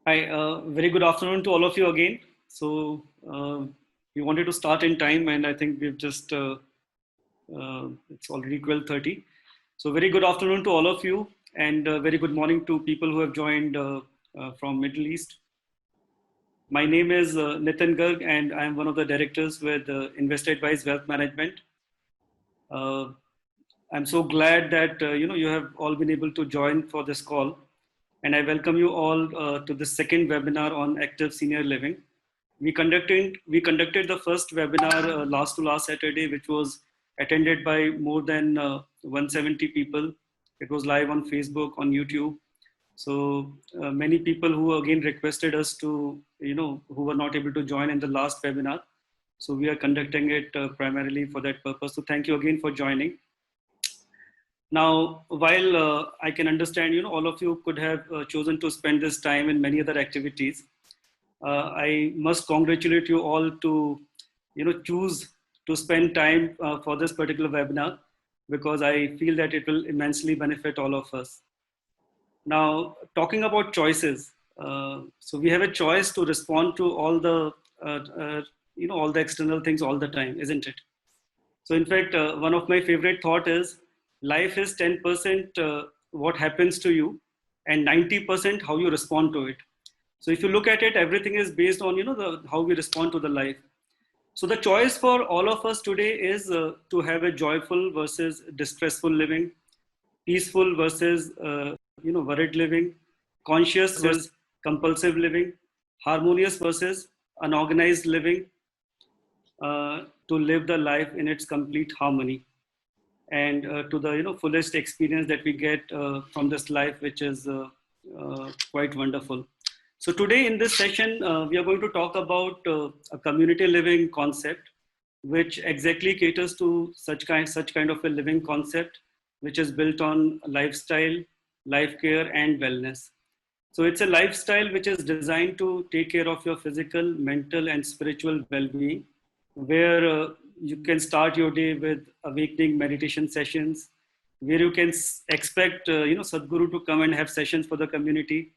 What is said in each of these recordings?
Hi, very good afternoon to all of you again. We wanted to start in time, and I think we've it's already 12:30. So, very good afternoon to all of you, and very good morning to people who have joined from Middle East. My name is Nitin Garg, and I am one of the directors with Invest Advice Wealth Management. Uh, I'm so glad that you have all been able to join for this call, and I welcome you all to the second webinar on active senior living. We conducted the first webinar last to last Saturday, which was attended by more than 170 people. It was live on Facebook, on YouTube. So many people who again requested us to, who were not able to join in the last webinar. So we are conducting it primarily for that purpose. So thank you again for joining. Now, while I can understand, all of you could have chosen to spend this time in many other activities, I must congratulate you all to, choose to spend time for this particular webinar, because I feel that it will immensely benefit all of us. Now, talking about choices, so we have a choice to respond to all the, all the external things all the time, isn't it? So in fact, one of my favorite thought is life is 10% what happens to you and 90% how you respond to it. So if you look at it, everything is based on, how we respond to the life. So the choice for all of us today is to have a joyful versus distressful living, peaceful versus, worried living, conscious versus compulsive living, harmonious versus unorganized living, to live the life in its complete harmony, and to the fullest experience that we get from this life, which is quite wonderful. So today in this session, we are going to talk about a community living concept, which exactly caters to such kind of a living concept, which is built on lifestyle, life care, and wellness. So it's a lifestyle which is designed to take care of your physical, mental, and spiritual well-being, where you can start your day with awakening meditation sessions, where you can expect Sadhguru to come and have sessions for the community,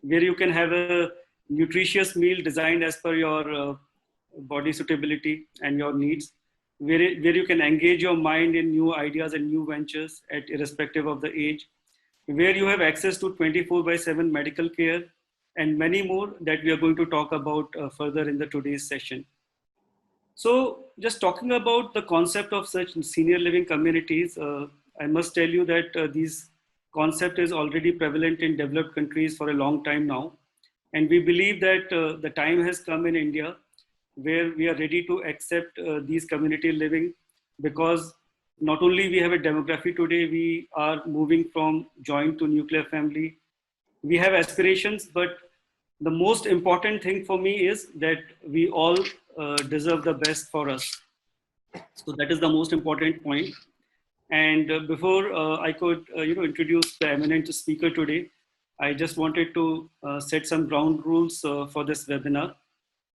where you can have a nutritious meal designed as per your body suitability and your needs, where you can engage your mind in new ideas and new ventures at irrespective of the age, where you have access to 24 by 7 medical care, and many more that we are going to talk about further in the today's session. So just talking about the concept of such senior living communities, I must tell you that these concept is already prevalent in developed countries for a long time now. And we believe that the time has come in India where we are ready to accept these community living, because not only we have a demography today, we are moving from joint to nuclear family. We have aspirations, but the most important thing for me is that we all deserve the best for us. So that is the most important point. And before I could, introduce the eminent speaker today, I just wanted to set some ground rules for this webinar.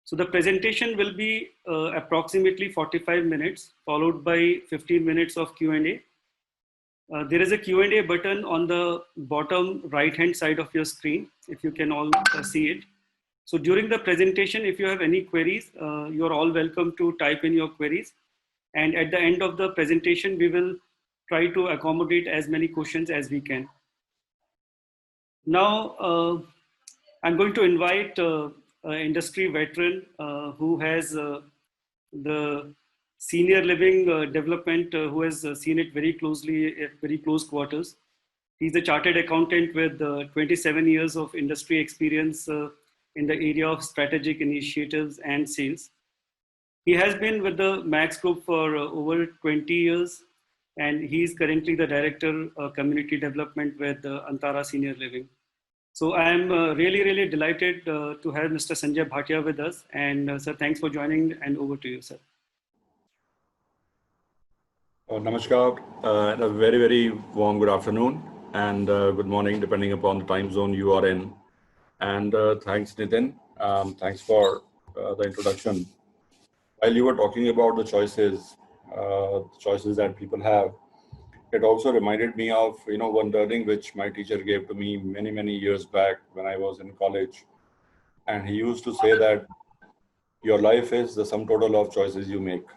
So the presentation will be approximately 45 minutes, followed by 15 minutes of Q&A. There is a Q&A button on the bottom right-hand side of your screen, if you can all see it. So during the presentation, if you have any queries, you are all welcome to type in your queries. And at the end of the presentation, we will try to accommodate as many questions as we can. Now, I'm going to invite an industry veteran who has the senior living development, who has seen it very closely at very close quarters. He's a chartered accountant with 27 years of industry experience in the area of strategic initiatives and sales. He has been with the Max Group for over 20 years, and he's currently the Director Community Development with Antara Senior Living. So I'm really, really delighted to have Mr. Sanjay Bhatia with us. And sir, thanks for joining, and over to you, sir. Namaskar, and a very, very warm good afternoon and good morning, depending upon the time zone you are in. And thanks, Nitin. Thanks for the introduction. While you were talking about the choices that people have, it also reminded me of one learning which my teacher gave to me many, many years back when I was in college. and he used to say that your life is the sum total of choices you make.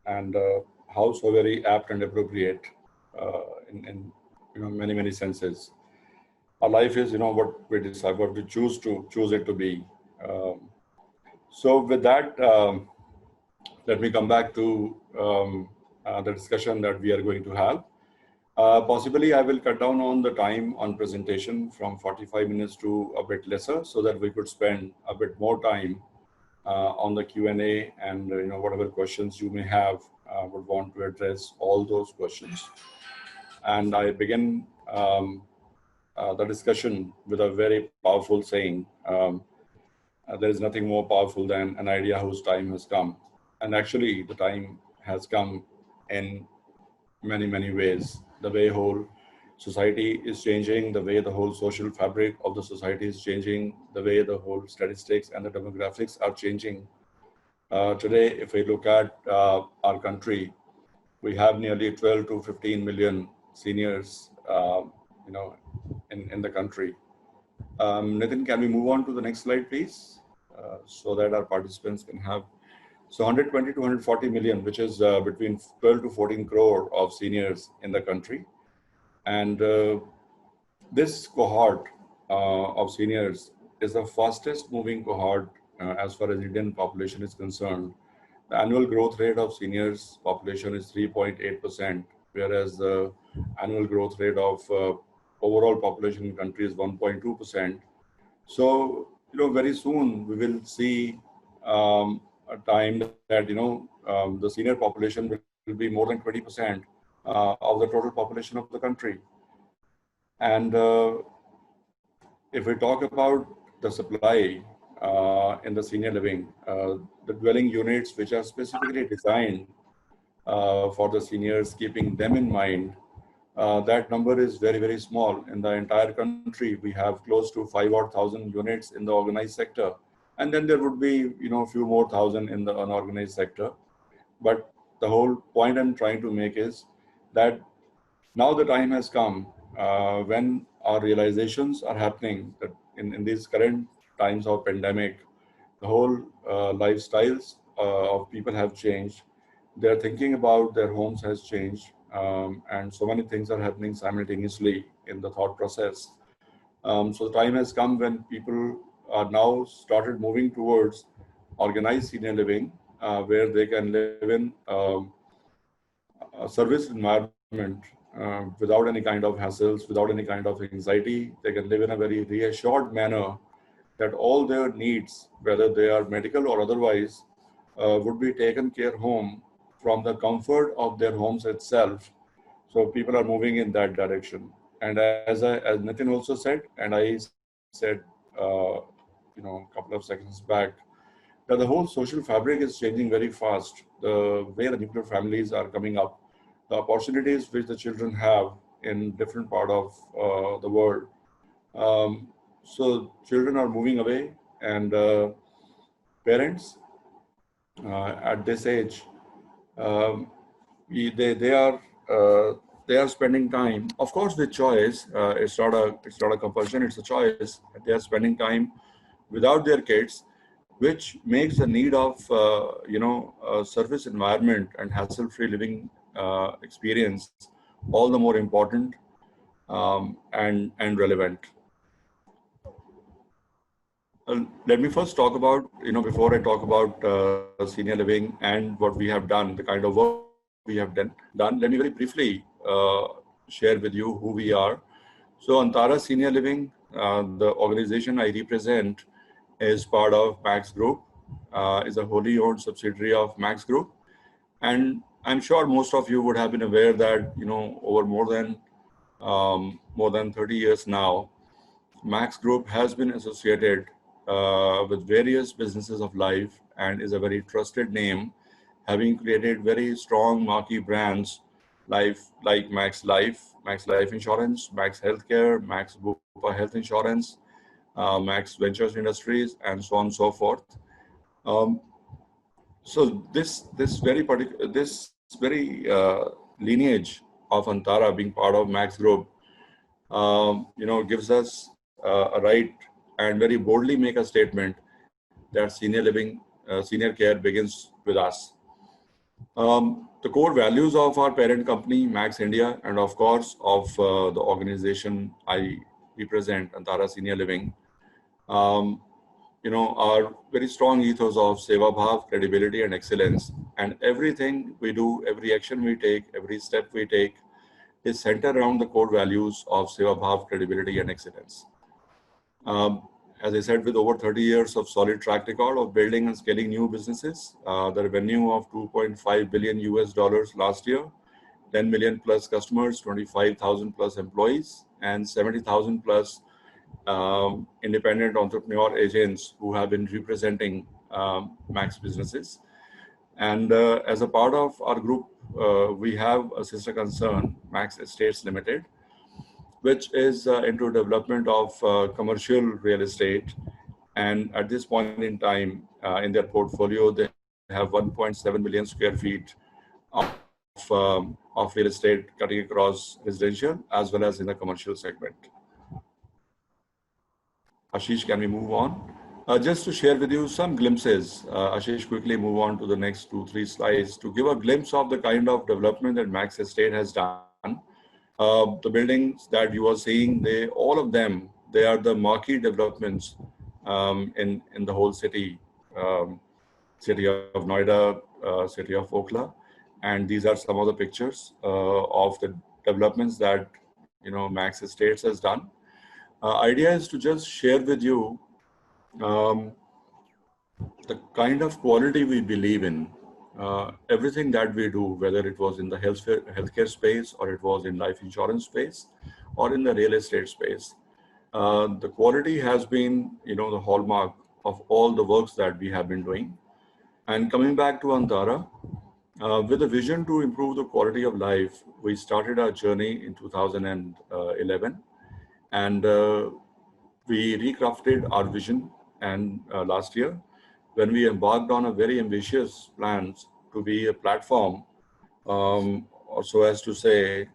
And how so very apt and appropriate in many senses. Our life is what we decide, what we choose it to be. So with that, let me come back to the discussion that we are going to have. Possibly, I will cut down on the time on presentation from 45 minutes to a bit lesser, so that we could spend a bit more time on the Q&A, and whatever questions you may have, would want to address all those questions. And I begin the discussion with a very powerful saying. There is nothing more powerful than an idea whose time has come. And actually, the time has come in many ways. The way whole society is changing, the way the whole social fabric of the society is changing, the way the whole statistics and the demographics are changing. Today, if we look at our country, we have nearly 12 to 15 million seniors, in the country. Nitin, can we move on to the next slide, please? So that our participants can have. So 120 to 140 million, which is between 12 to 14 crore of seniors in the country. And this cohort of seniors is the fastest moving cohort as far as Indian population is concerned. The annual growth rate of seniors population is 3.8%, whereas the annual growth rate of overall population in the country is 1.2%. So, very soon we will see a time that, the senior population will be more than 20% of the total population of the country. And if we talk about the supply in the senior living, the dwelling units which are specifically designed for the seniors, keeping them in mind, that number is very small. In the entire country, we have close to 5,000 units in the organized sector. And then there would be, a few more thousand in the unorganized sector. But the whole point I'm trying to make is that now the time has come when our realizations are happening that in these current times of pandemic, the whole lifestyles of people have changed. Their thinking about their homes has changed, and so many things are happening simultaneously in the thought process. So the time has come when people are now started moving towards organized senior living, where they can live in a service environment without any kind of hassles, without any kind of anxiety. They can live in a very reassured manner that all their needs, whether they are medical or otherwise, would be taken care home from the comfort of their homes itself. So people are moving in that direction. And as Nitin also said, and I said, a couple of seconds back, that the whole social fabric is changing very fast. The way the nuclear families are coming up, the opportunities which the children have in different part of the world. So children are moving away, and parents at this age, they are spending time, of course, with choice. It's not a compulsion; it's a choice. They are spending time without their kids, which makes the need of a service environment and hassle-free living experience all the more important and relevant. Let me first talk about, before I talk about senior living and what we have done, the kind of work we have done, let me very briefly share with you who we are. So Antara Senior Living, the organization I represent, is part of Max Group, is a wholly owned subsidiary of Max Group. And I'm sure most of you would have been aware that, over more than 30 years now, Max Group has been associated with various businesses of life and is a very trusted name, having created very strong marquee brands like Max Life Insurance, Max Healthcare, Max Bupa Health Insurance, Max Ventures Industries, and so on and so forth. So this very lineage of Antara being part of Max Group, gives us a right and very boldly make a statement that senior care begins with us. The core values of our parent company, Max India, and of course of the organization I represent, Antara Senior Living, um, are very strong ethos of Seva Bhav, credibility, and excellence. And everything we do, every action we take, every step we take is centered around the core values of Seva Bhav, credibility, and excellence. Um, as I said, with over 30 years of solid track record of building and scaling new businesses, the revenue of 2.5 billion US dollars last year, 10 million plus customers, 25,000 plus employees, and 70,000 plus independent entrepreneur agents who have been representing Max businesses. And as a part of our group, we have a sister concern, Max Estates Limited, which is into development of commercial real estate. And at this point in time, in their portfolio, they have 1.7 million square feet of real estate cutting across residential as well as in the commercial segment. Ashish, can we move on? Just to share with you some glimpses, Ashish, quickly move on to the next 2-3 slides to give a glimpse of the kind of development that Max Estate has done. The buildings that you are seeing, all of them, they are the marquee developments in the whole city, city of Noida, city of Okhla, and these are some of the pictures of the developments that Max Estates has done. Idea is to just share with you um, the kind of quality we believe in. Everything that we do, whether it was in the healthcare space or it was in life insurance space or in the real estate space, the quality has been, the hallmark of all the works that we have been doing. And coming back to Antara, with a vision to improve the quality of life, we started our journey in 2011, and we recrafted our vision. And last year, when we embarked on a very ambitious plans to be a platform, or so as to say,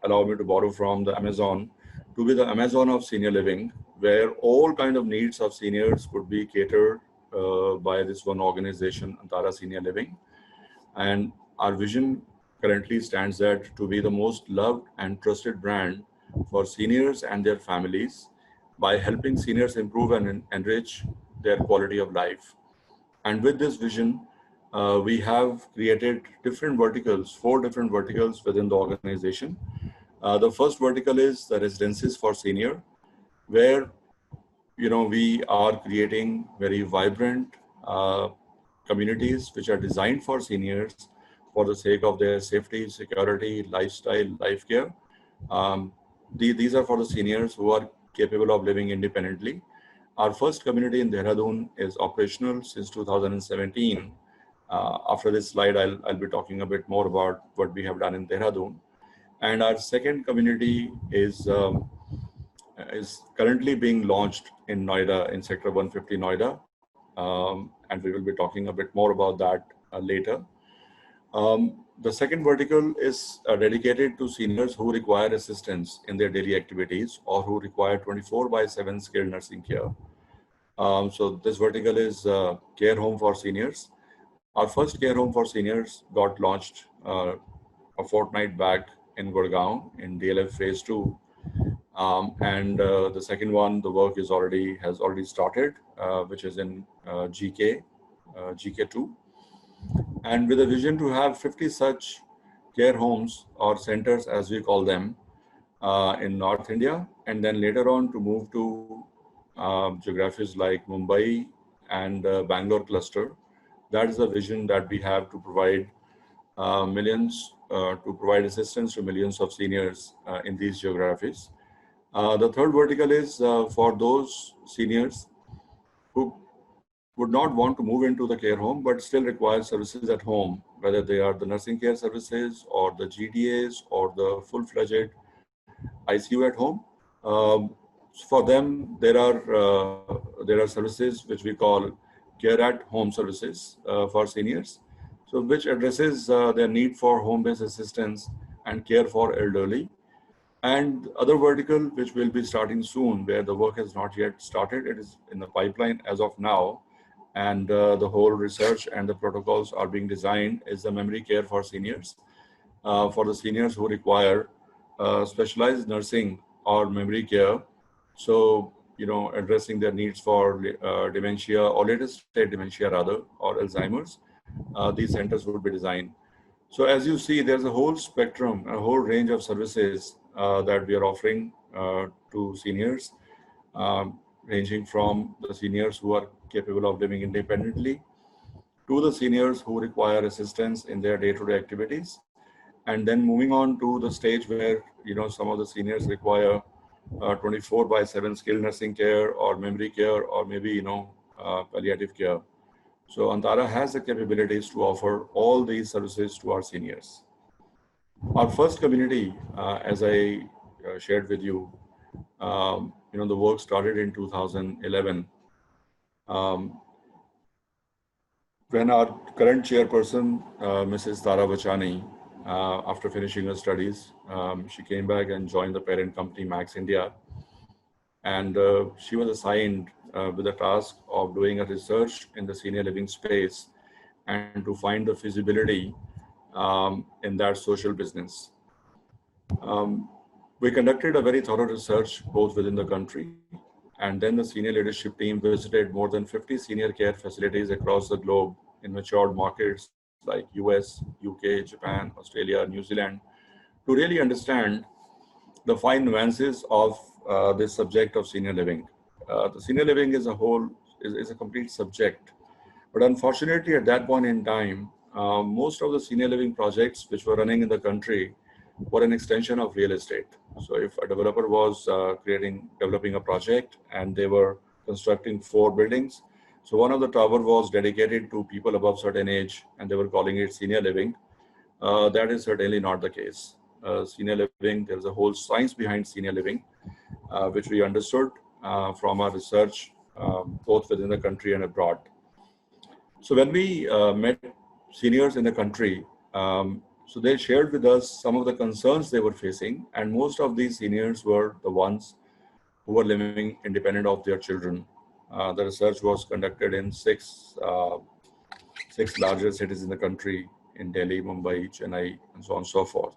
allow me to borrow from the Amazon, to be the Amazon of senior living, where all kind of needs of seniors could be catered by this one organization, Antara Senior Living. And our vision currently stands at to be the most loved and trusted brand for seniors and their families by helping seniors improve and enrich their quality of life. And with this vision, we have created different verticals, 4 different verticals within the organization. The first vertical is the residences for senior, where we are creating very vibrant communities which are designed for seniors for the sake of their safety, security, lifestyle, life care. These are for the seniors who are capable of living independently. Our first community in Dehradun is operational since 2017. After this slide, I'll be talking a bit more about what we have done in Dehradun. And our second community is currently being launched in Noida, in Sector 150 Noida. And we will be talking a bit more about that later. The second vertical is dedicated to seniors who require assistance in their daily activities or who require 24/7 skilled nursing care. So this vertical is care home for seniors. Our first care home for seniors got launched a fortnight back in Gurgaon in DLF Phase 2. And the second one, the work has already started, which is in GK2. And with a vision to have 50 such care homes or centers, as we call them, in North India, and then later on to move to geographies like Mumbai and Bangalore cluster. That is the vision that we have to provide to provide assistance to millions of seniors in these geographies. The third vertical is for those seniors who would not want to move into the care home, but still require services at home, whether they are the nursing care services or the GDAs or the full-fledged ICU at home. For them, there are services which we call care at home services for seniors, so which addresses their need for home-based assistance and care for elderly. And the other vertical, which will be starting soon, where the work has not yet started, it is in the pipeline as of now, and the whole research and the protocols are being designed, is the memory care for the seniors who require specialized nursing or memory care. So, addressing their needs for dementia or later stage dementia rather, or Alzheimer's, these centers would be designed. So as you see, there's a whole spectrum, a whole range of services that we are offering to seniors, ranging from the seniors who are capable of living independently to the seniors who require assistance in their day-to-day activities, and then moving on to the stage where some of the seniors require 24 by 7 skilled nursing care or memory care or maybe palliative care. So Antara has the capabilities to offer all these services to our seniors. Our first community, as I shared with you, the work started in 2011. Um, when our current chairperson, Mrs. Tara Bachani, after finishing her studies, she came back and joined the parent company Max India, and she was assigned with the task of doing a research in the senior living space and to find the feasibility in that social business. Um, we conducted a very thorough research both within the country, and then the senior leadership team visited more than 50 senior care facilities across the globe in matured markets like US, UK, Japan, Australia, New Zealand, to really understand the fine nuances of this subject of senior living. The senior living as a whole is a complete subject. But unfortunately, at that point in time, most of the senior living projects which were running in the country were an extension of real estate. So if a developer was developing a project and they were constructing 4 buildings, so one of the tower was dedicated to people above certain age and they were calling it senior living. That is certainly not the case. Senior living, there's a whole science behind senior living, which we understood from our research, both within the country and abroad. So when we met seniors in the country, so they shared with us some of the concerns they were facing, and most of these seniors were the ones who were living independent of their children. The research was conducted in six larger cities in the country, in Delhi, Mumbai, Chennai, and so on and so forth.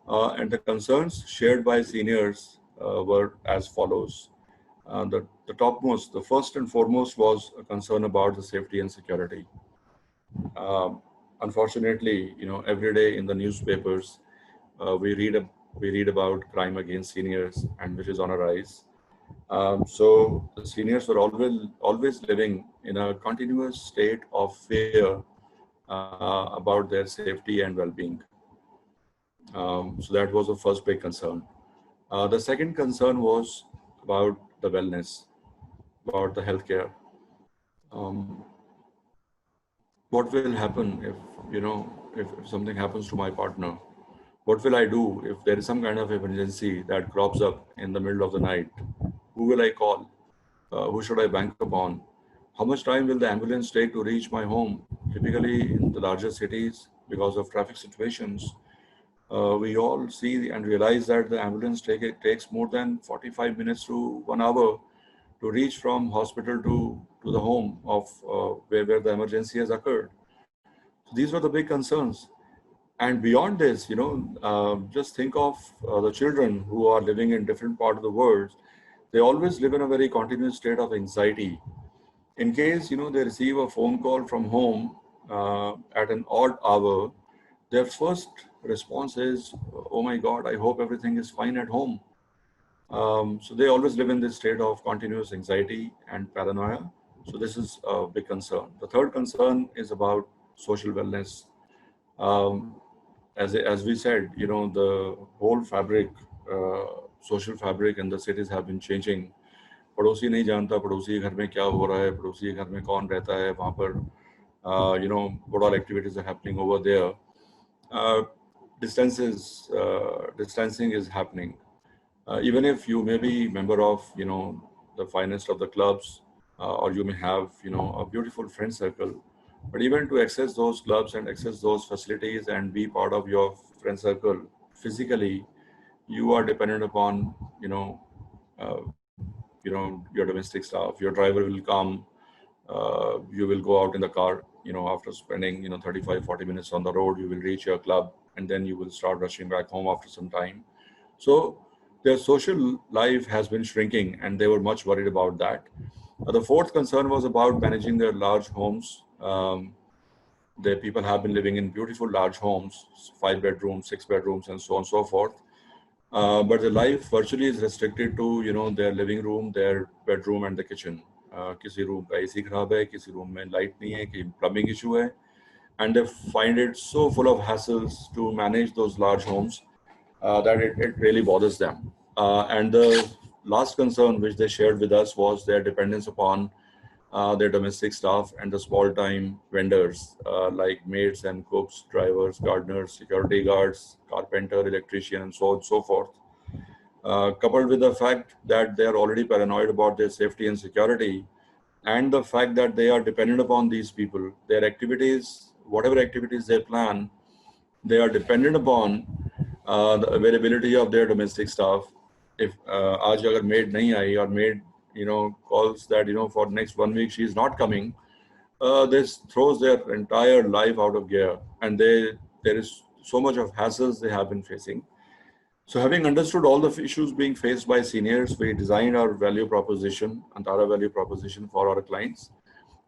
And the concerns shared by seniors were as follows. The topmost, the first and foremost was a concern about the safety and security. Um, Unfortunately, every day in the newspapers, we read about crime against seniors, and which is on a rise. So the seniors were always living in a continuous state of fear about their safety and well-being. So that was the first big concern. The second concern was about the wellness, about the healthcare. Um, what will happen if something happens to my partner? What will I do if there is some kind of emergency that crops up in the middle of the night? Who will I call? Who should I bank upon? How much time will the ambulance take to reach my home? Typically, in the larger cities, because of traffic situations, we all see and realize that the ambulance takes more than 45 minutes to 1 hour to reach from hospital to the home of where the emergency has occurred. So these were the big concerns. And beyond this, just think of the children who are living in different part of the world. They always live in a very continuous state of anxiety. In case, they receive a phone call from home at an odd hour, their first response is, "Oh my God, I hope everything is fine at home." So they always live in this state of continuous anxiety and paranoia. So this is a big concern. The third concern is about social wellness. Um, as we said, the whole fabric, social fabric in the cities have been changing. पड़ोसी नहीं जानता पड़ोसी के घर में क्या हो रहा है, पड़ोसी के घर में कौन रहता है वहाँ पर. What all activities are happening over there. Uh, distancing is happening. Even if you may be member of, the finest of the clubs, or you may have, a beautiful friend circle, but even to access those clubs and access those facilities and be part of your friend circle physically, you are dependent upon, uh, your domestic staff. Your driver will come, you will go out in the car, after spending, 35, 40 minutes on the road, you will reach your club, and then you will start rushing back home after some time. So their social life has been shrinking, and they were much worried about that. The fourth concern was about managing their large homes. The people have been living in beautiful large homes, 5 bedrooms, 6 bedrooms, and so on and so forth. But the life virtually is restricted to their living room, their bedroom, and the kitchen. किसी room का AC खराब है, किसी room में light नहीं है, कि plumbing issue है, and they find it so full of hassles to manage those large homes that it really bothers them. And the last concern which they shared with us was their dependence upon their domestic staff and the small time vendors like maids and cooks, drivers, gardeners, security guards, carpenter, electrician, and so on and so forth. Coupled with the fact that they are already paranoid about their safety and security, and the fact that they are dependent upon these people, their activities, whatever activities they plan, they are dependent upon the availability of their domestic staff. If आज अगर maid नहीं आई और maid calls that for next 1 week she is not coming, this throws their entire life out of gear, and there is so much of hassles they have been facing. So having understood all the issues being faced by seniors, we designed our value proposition, Antara value proposition, for our clients.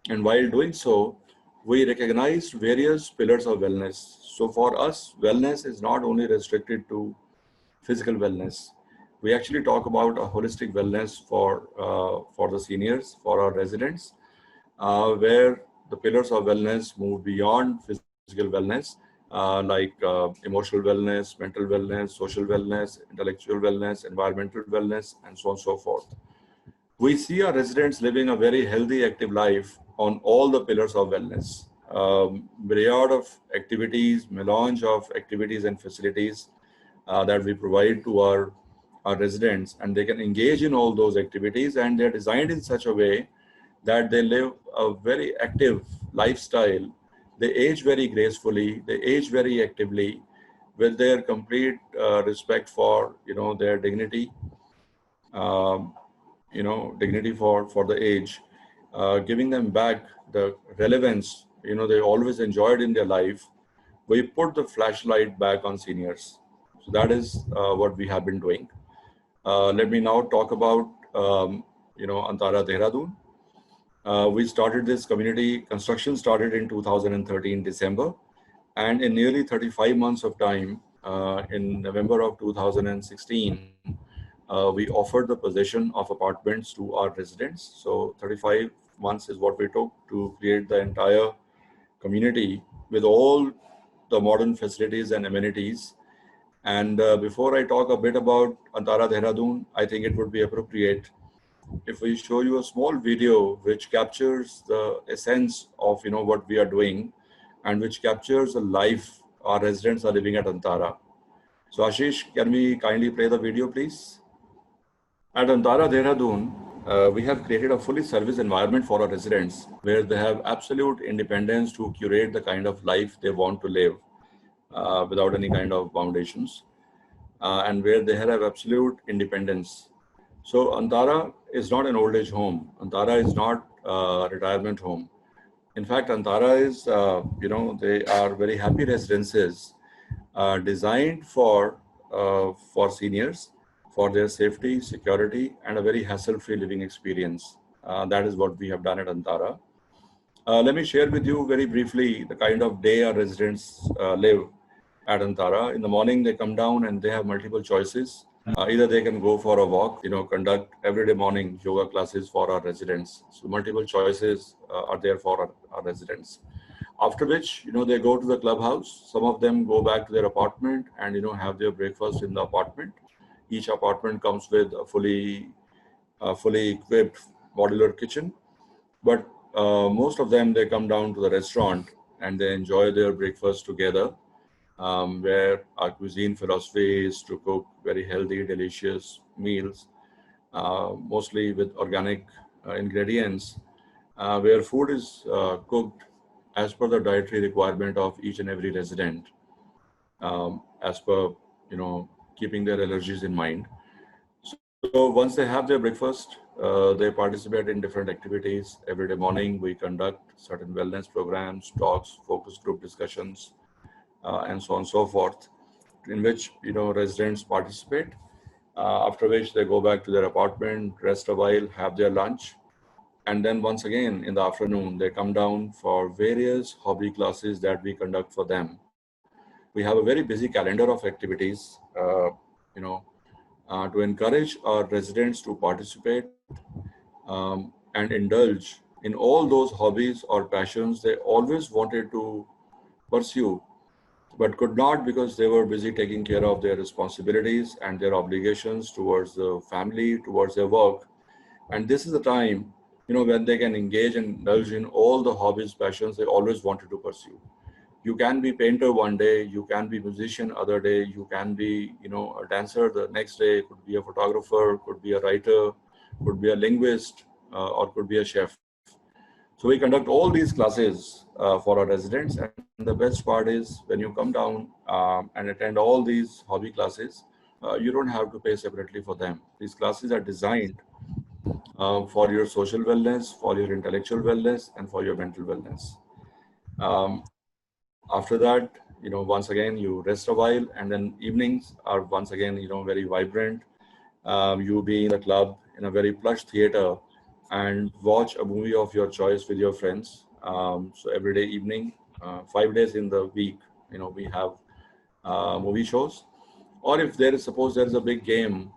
And while doing so, we recognized various pillars of wellness. So for us, wellness is not only restricted to physical wellness. We actually talk about a holistic wellness for the seniors, for our residents, where the pillars of wellness move beyond physical wellness, like emotional wellness, mental wellness, social wellness, intellectual wellness, environmental wellness, and so on and so forth. We see our residents living a very healthy, active life on all the pillars of wellness. Myriad of activities, melange of activities and facilities that we provide to our residents, and they can engage in all those activities, and they're designed in such a way that they live a very active lifestyle. They age very gracefully, they age very actively, with their complete respect for their dignity, um, dignity for the age, giving them back the relevance they always enjoyed in their life. We put the flashlight back on seniors. So that is what we have been doing. Let me now talk about Antara Dehradun. We started this community, construction started in 2013 December, and in nearly 35 months of time, in November of 2016, we offered the possession of apartments to our residents. So 35 months is what we took to create the entire community with all the modern facilities and amenities. And before I talk a bit about Antara Dehradun, I think it would be appropriate if we show you a small video which captures the essence of what we are doing, and which captures the life our residents are living at Antara. So Ashish, can we kindly play the video, please? At Antara Dehradun, we have created a fully service environment for our residents where they have absolute independence to curate the kind of life they want to live without any kind of foundations, and where they have absolute independence. So Antara is not an old age home. Antara is not a retirement home. In fact, Antara is, they are very happy residences designed for seniors, for their safety, security, and a very hassle-free living experience. That is what we have done at Antara. Let me share with you very briefly the kind of day our residents live at Antara. In the morning, they come down and they have multiple choices. Either they can go for a walk, conduct everyday morning yoga classes for our residents. So multiple choices are there for our residents. After which, they go to the clubhouse. Some of them go back to their apartment and, have their breakfast in the apartment. Each apartment comes with a fully equipped modular kitchen. But most of them, they come down to the restaurant and they enjoy their breakfast together, where our cuisine philosophy is to cook very healthy, delicious meals, mostly with organic ingredients, where food is cooked as per the dietary requirement of each and every resident, as per keeping their allergies in mind. So once they have their breakfast, they participate in different activities. Every day morning, we conduct certain wellness programs, talks, focus group discussions, and so on and so forth, in which residents participate. After which they go back to their apartment, rest a while, have their lunch, and then once again in the afternoon they come down for various hobby classes that we conduct for them. We have a very busy calendar of activities, you know, to encourage our residents to participate and indulge in all those hobbies or passions they always wanted to pursue but could not because they were busy taking care of their responsibilities and their obligations towards the family, towards their work. And this is the time, when they can engage and indulge in all the hobbies, passions they always wanted to pursue. You can be painter one day, you can be musician other day, you can be, a dancer the next day, could be a photographer, could be a writer, could be a linguist, or could be a chef. So we conduct all these classes for our residents, and the best part is when you come down and attend all these hobby classes, you don't have to pay separately for them. These classes are designed for your social wellness, for your intellectual wellness, and for your mental wellness. After that, once again, you rest a while, and then evenings are once again, very vibrant. You be in the club in a very plush theater and watch a movie of your choice with your friends. So every day evening, 5 days in the week, we have movie shows. Or if suppose there is a big game,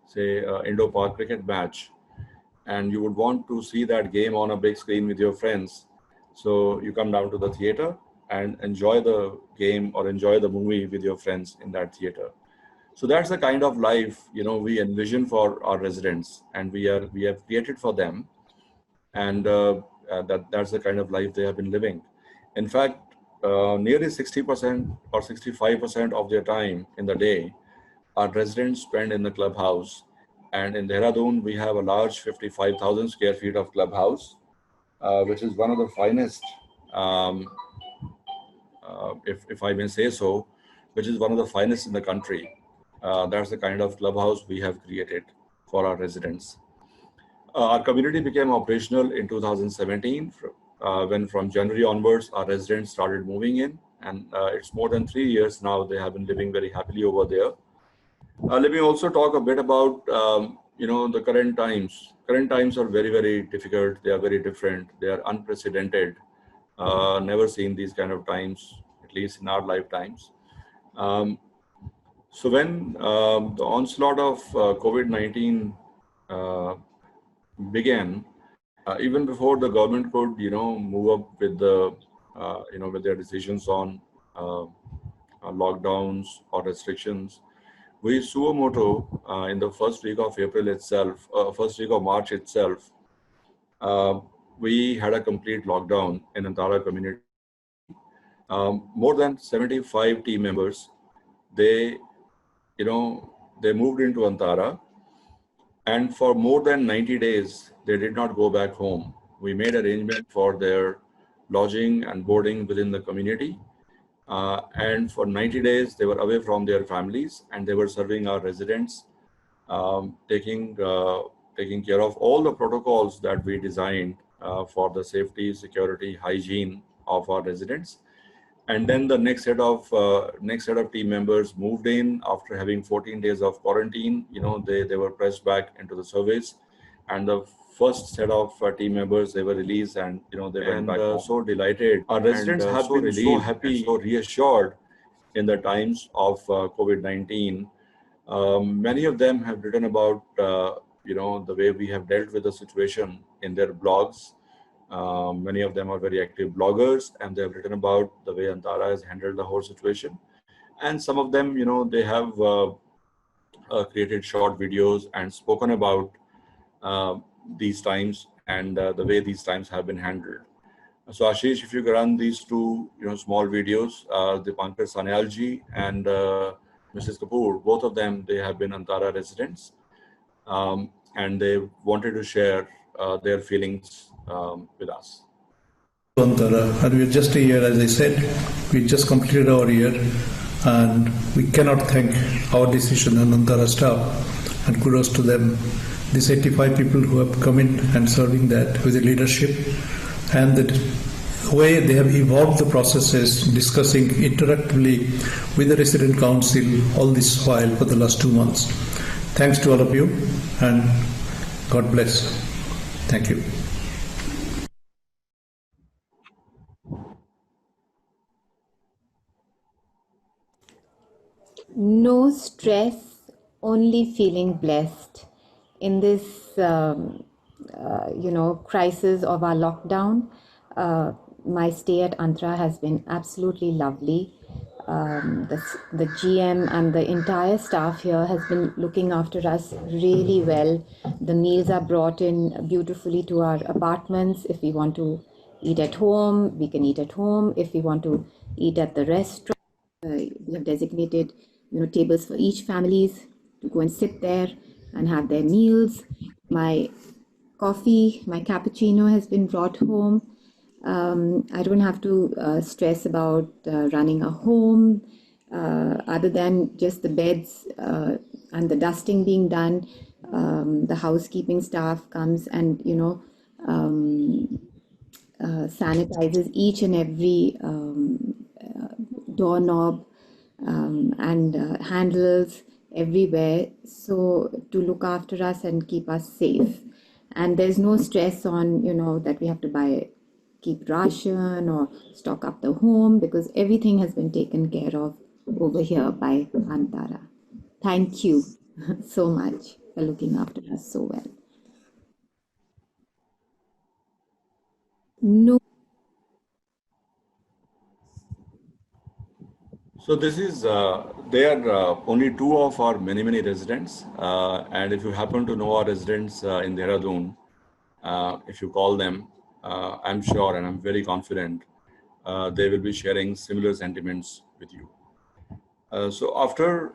say indoor park cricket match, and you would want to see that game on a big screen with your friends. So you come down to the theater and enjoy the game or enjoy the movie with your friends in that theater. So that's the kind of life we envision for our residents, and we have created for them, and that's the kind of life they have been living. In fact, nearly 60% or 65% of their time in the day, our residents spend in the clubhouse. And in Dehradun, we have a large 55,000 square feet of clubhouse, which is one of the finest, if I may say so, which is one of the finest in the country. That's the kind of clubhouse we have created for our residents. Our community became operational in 2017, when from January onwards, our residents started moving in, and it's more than 3 years now they have been living very happily over there. Let me also talk a bit about, the current times. Current times are very, very difficult. They are very different. They are unprecedented. Never seen these kind of times, at least in our lifetimes. So when the onslaught of COVID-19 began, even before the government could, move up with with their decisions on lockdowns or restrictions, we suo moto in the first week of April itself, first week of March itself, we had a complete lockdown in Antara community. More than 75 team members, they moved into Antara, and for more than 90 days, they did not go back home. We made arrangement for their lodging and boarding within the community. And for 90 days, they were away from their families, and they were serving our residents, taking care of all the protocols that we designed for the safety, security, hygiene of our residents. And then the next set of team members moved in after having 14 days of quarantine. They were pressed back into the service, and the first set of team members, they were released, and they went back home. So delighted. Our residents have been so happy, so reassured in the times of COVID-19. Many of them have written about the way we have dealt with the situation in their blogs. Many of them are very active bloggers, and they have written about the way Antara has handled the whole situation. And some of them, they have created short videos and spoken about these times and the way these times have been handled. So Ashish, if you can run these two, small videos, Dipankar Sanyalji and Mrs. Kapoor, both of them, they have been Antara residents, and they wanted to share their feelings with us. Antara, and we're just a year, as I said, we just completed our year. And we cannot thank our decision and Antara staff, and kudos to them. These 85 people who have come in and serving that with the leadership and the way they have evolved the processes, discussing interactively with the resident council all this while for the last 2 months. Thanks to all of you, and God bless. Thank you. No stress, only feeling blessed in this, crisis of our lockdown. My stay at Antara has been absolutely lovely. The GM and the entire staff here has been looking after us really well. The meals are brought in beautifully to our apartments. If we want to eat at home, we can eat at home. If we want to eat at the restaurant, we have designated tables for each families to go and sit there and have their meals. My coffee, my cappuccino has been brought home. I don't have to stress about running a home, other than just the beds and the dusting being done. The housekeeping staff comes and sanitizes each and every doorknob and handles everywhere, so to look after us and keep us safe. And there's no stress on that we have to keep ration or stock up the home, because everything has been taken care of over here by Antara. Thank you so much for looking after us so well. No. So this is, they are only two of our many residents. And if you happen to know our residents in Dehradun, if you call them, I'm sure and I'm very confident they will be sharing similar sentiments with you. So after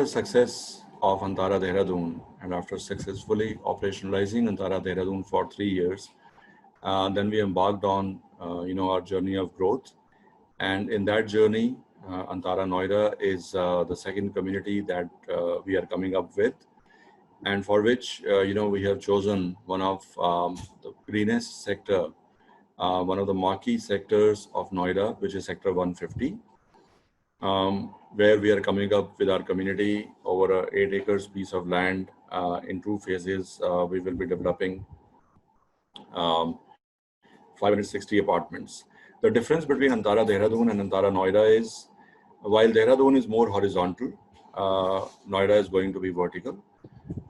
success of Antara Dehradun and after successfully operationalizing Antara Dehradun for 3 years, then we embarked on our journey of growth. And in that journey, Antara Noida is the second community that we are coming up with, and for which we have chosen one of the greenest sector, one of the marquee sectors of Noida, which is sector 150, where we are coming up with our community over a 8 acres piece of land. In 2 phases, we will be developing 560 apartments. The difference between Antara Dehradun and Antara Noida is, while Dehradun is more horizontal, Noida is going to be vertical.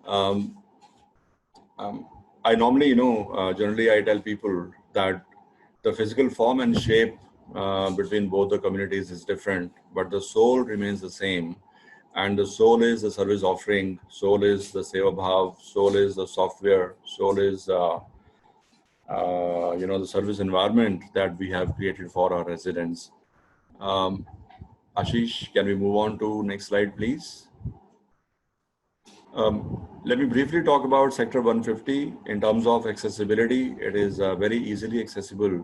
I normally, generally I tell people that the physical form and shape between both the communities is different, but the soul remains the same. And the soul is the service offering, soul is the Seva Bhav, soul is the software, soul is the service environment that we have created for our residents. Ashish, can we move on to next slide, please? Let me briefly talk about Sector 150 in terms of accessibility. It is very easily accessible.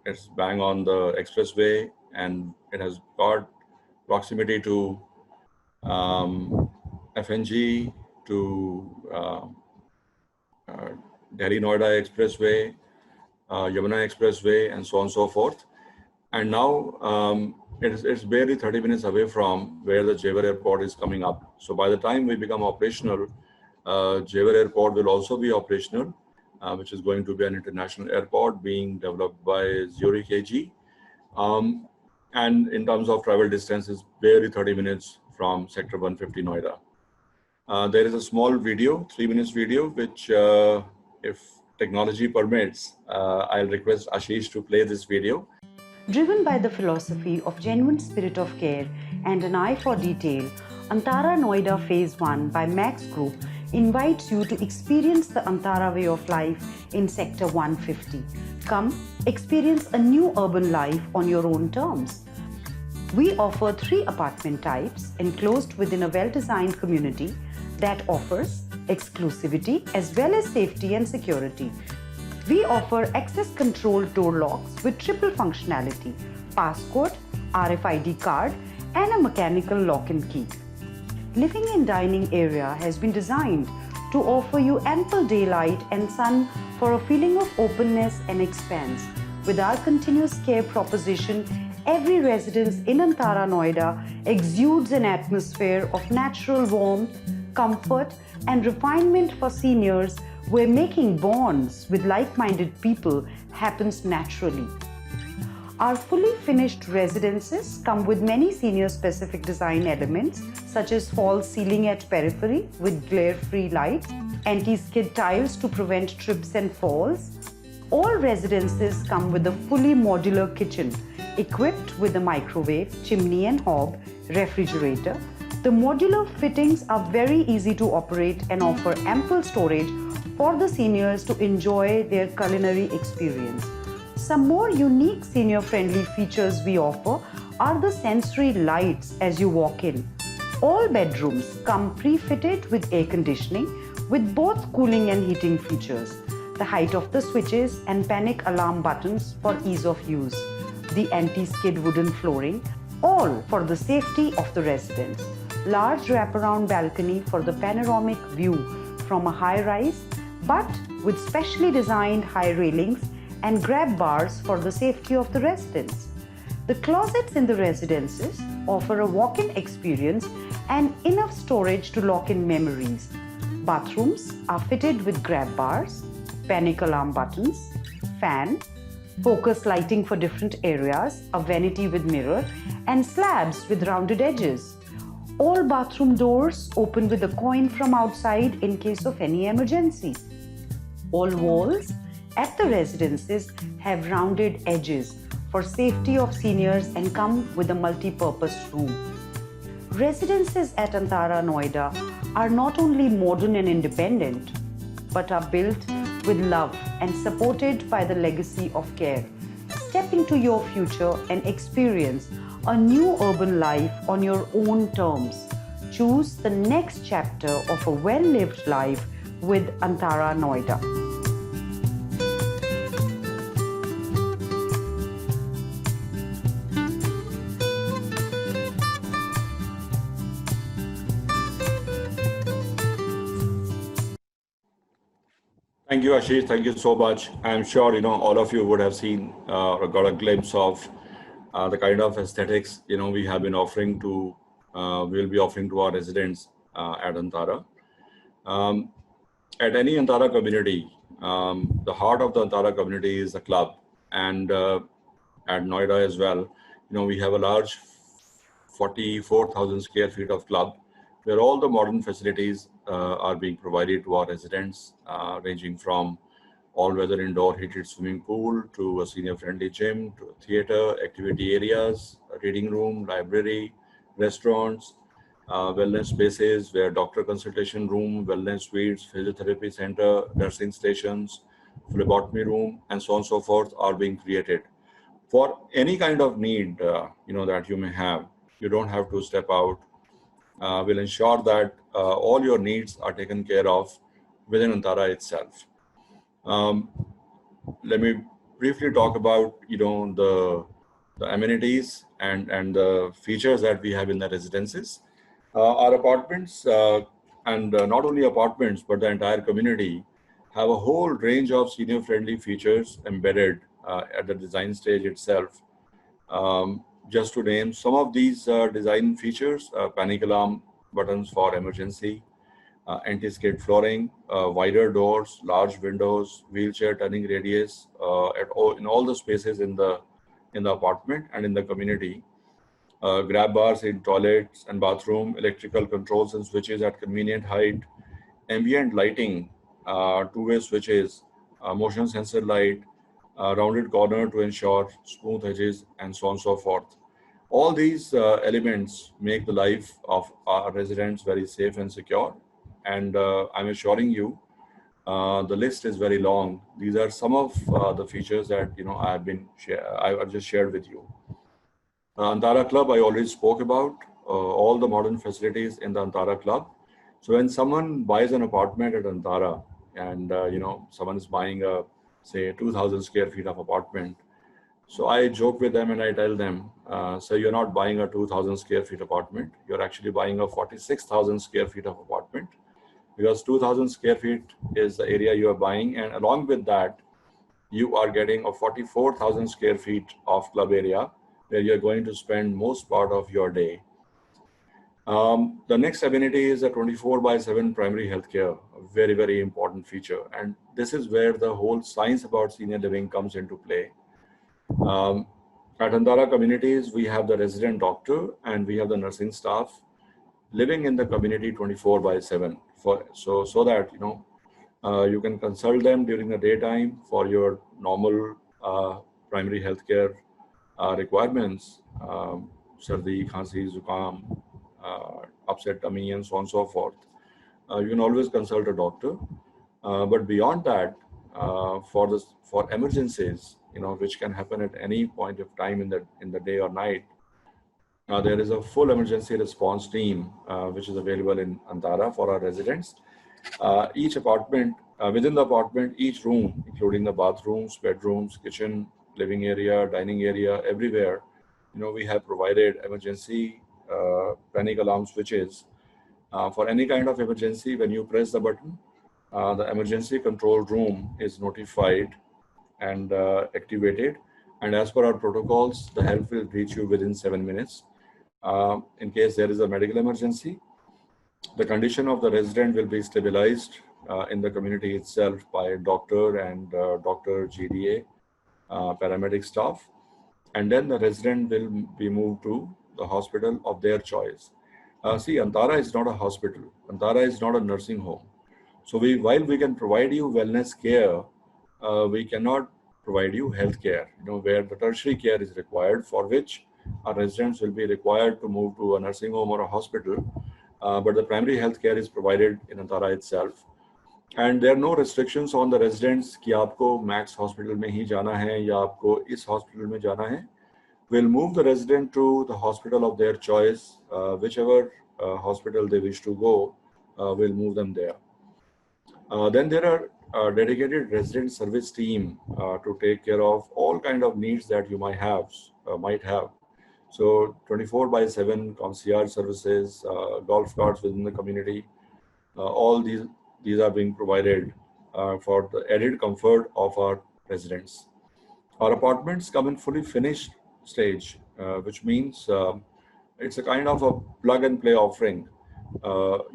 It's bang on the expressway, and it has got proximity to FNG, to Delhi Noida Expressway, Yamuna Expressway, and so on and so forth. And now it's barely 30 minutes away from where the Jewar Airport is coming up. So by the time we become operational, Jewar Airport will also be operational, which is going to be an international airport being developed by Zurich AG. And in terms of travel distance, it's barely 30 minutes from Sector 150 Noida. There is a small video, 3 minutes video, which if technology permits, I'll request Ashish to play this video. Driven by the philosophy of genuine spirit of care and an eye for detail, Antara Noida Phase 1 by Max Group invites you to experience the Antara way of life in Sector 150. Come, experience a new urban life on your own terms. We offer 3 apartment types enclosed within a well-designed community that offers exclusivity as well as safety and security. We offer access control door locks with triple functionality, passcode, RFID card, and a mechanical lock and key. Living and dining area has been designed to offer you ample daylight and sun for a feeling of openness and expanse. With our continuous care proposition, every residence in Antara, Noida exudes an atmosphere of natural warmth, comfort, and refinement for seniors, where making bonds with like-minded people happens naturally. Our fully finished residences come with many senior-specific design elements such as false ceiling at periphery with glare-free lights, anti-skid tiles to prevent trips and falls. All residences come with a fully modular kitchen equipped with a microwave, chimney and hob, refrigerator. The modular fittings are very easy to operate and offer ample storage for the seniors to enjoy their culinary experience. Some more unique senior-friendly features we offer are the sensory lights as you walk in. All bedrooms come pre-fitted with air conditioning with both cooling and heating features. The height of the switches and panic alarm buttons for ease of use. The anti-skid wooden flooring, all for the safety of the residents. Large wraparound balcony for the panoramic view from a high-rise, but with specially designed high railings and grab bars for the safety of the residents. The closets in the residences offer a walk-in experience and enough storage to lock in memories. Bathrooms are fitted with grab bars, panic alarm buttons, fan, focus lighting for different areas, a vanity with mirror, and slabs with rounded edges. All bathroom doors open with a coin from outside in case of any emergency. All walls at the residences have rounded edges for safety of seniors and come with a multi-purpose room. Residences at Antara, Noida are not only modern and independent, but are built with love and supported by the legacy of care. Step into your future and experience a new urban life on your own terms. Choose the next chapter of a well-lived life with Antara, Noida. Thank you, Ashish. Thank you so much. I'm sure, all of you would have seen or got a glimpse of the kind of aesthetics, we have been offering to, we'll be offering to our residents at Antara. At any Antara community, the heart of the Antara community is the club. And at Noida as well, we have a large 44,000 square feet of club, where all the modern facilities are being provided to our residents, ranging from all-weather indoor heated swimming pool to a senior-friendly gym, to a theater, activity areas, a reading room, library, restaurants, wellness spaces where doctor consultation room, wellness suites, physiotherapy center, nursing stations, phlebotomy room, and so on and so forth are being created. For any kind of need, that you may have, you don't have to step out. We'll ensure that all your needs are taken care of within Antara itself. Let me briefly talk about, the amenities and the features that we have in the residences. Our apartments, and not only apartments, but the entire community have a whole range of senior-friendly features embedded at the design stage itself. Just to name some of these design features, panic alarm buttons for emergency, anti-skid flooring, wider doors, large windows, wheelchair turning radius in all the spaces in the apartment and in the community, grab bars in toilets and bathroom, electrical controls and switches at convenient height, ambient lighting, two-way switches, motion sensor light, rounded corner to ensure smooth edges, and so on and so forth. All these elements make the life of our residents very safe and secure. And I'm assuring you, the list is very long. These are some of the features that I've just shared with you. Antara Club, I already spoke about all the modern facilities in the Antara Club. So when someone buys an apartment at Antara, and someone is buying a, say, 2,000 square feet of apartment, So I joke with them and I tell them, so you're not buying a 2,000 square feet apartment. You're actually buying a 46,000 square feet of apartment, because 2,000 square feet is the area you are buying. And along with that, you are getting a 44,000 square feet of club area where you're going to spend most part of your day. The next amenity is a 24/7 primary healthcare, a very, very important feature. And this is where the whole science about senior living comes into play. At Antara communities, we have the resident doctor and we have the nursing staff living in the community 24/7 so that you can consult them during the daytime for your normal primary healthcare requirements, sardi, khansi, zukam, upset tummy, and so on and so forth. You can always consult a doctor. But beyond that, for emergencies, which can happen at any point of time in the day or night, there is a full emergency response team which is available in Antara for our residents. Each apartment, within the apartment, each room, including the bathrooms, bedrooms, kitchen, living area, dining area, everywhere, we have provided emergency panic alarm switches. For any kind of emergency, when you press the button, the emergency control room is notified and activated. And as per our protocols, the help will reach you within 7 minutes. In case there is a medical emergency, the condition of the resident will be stabilized in the community itself by a doctor and doctor GDA, paramedic staff. And then the resident will be moved to the hospital of their choice. See, Antara is not a hospital. Antara is not a nursing home. So while we can provide you wellness care, we cannot provide you health care, where the tertiary care is required, for which our residents will be required to move to a nursing home or a hospital. But the primary health care is provided in Antara itself. And there are no restrictions on the residents कि आपको Max Hospital में ही जाना है या आपको इस hospital में जाना है. We'll move the resident to the hospital of their choice, whichever hospital they wish to go, we'll move them there. Then there are dedicated resident service team to take care of all kind of needs that you might have. So 24/7 concierge services, golf carts within the community, all these are being provided for the added comfort of our residents. Our apartments come in fully finished stage, which means it's a kind of a plug and play offering.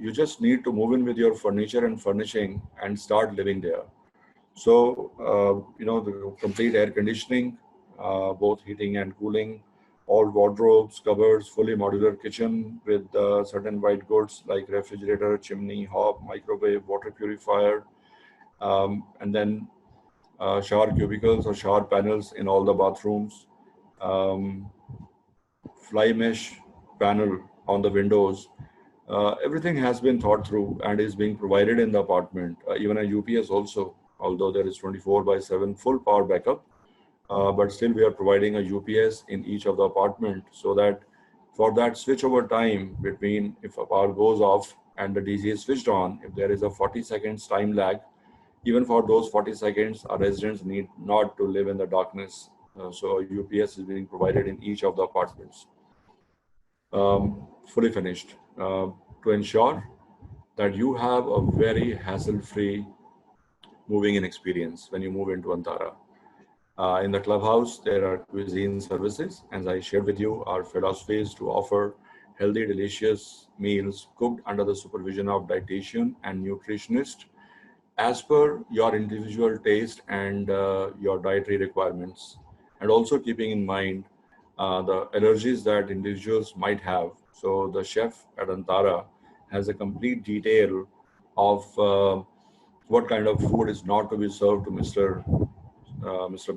You just need to move in with your furniture and furnishing and start living there. So, the complete air conditioning, both heating and cooling, all wardrobes, cupboards, fully modular kitchen with certain white goods like refrigerator, chimney, hob, microwave, water purifier, and then shower cubicles or shower panels in all the bathrooms, fly mesh panel on the windows. Everything has been thought through and is being provided in the apartment. Even a UPS also, although there is 24/7 full power backup, but still we are providing a UPS in each of the apartment, so that for that switchover time between if a power goes off and the DC is switched on, if there is a 40 seconds time lag, even for those 40 seconds, our residents need not to live in the darkness. So a UPS is being provided in each of the apartments, fully finished, to ensure that you have a very hassle-free moving in experience when you move into Antara. In the clubhouse, there are cuisine services. As I shared with you, our philosophy is to offer healthy, delicious meals cooked under the supervision of dietitian and nutritionist as per your individual taste and your dietary requirements, and also keeping in mind the allergies that individuals might have. So the chef at Antara has a complete detail of what kind of food is not to be served to Mr.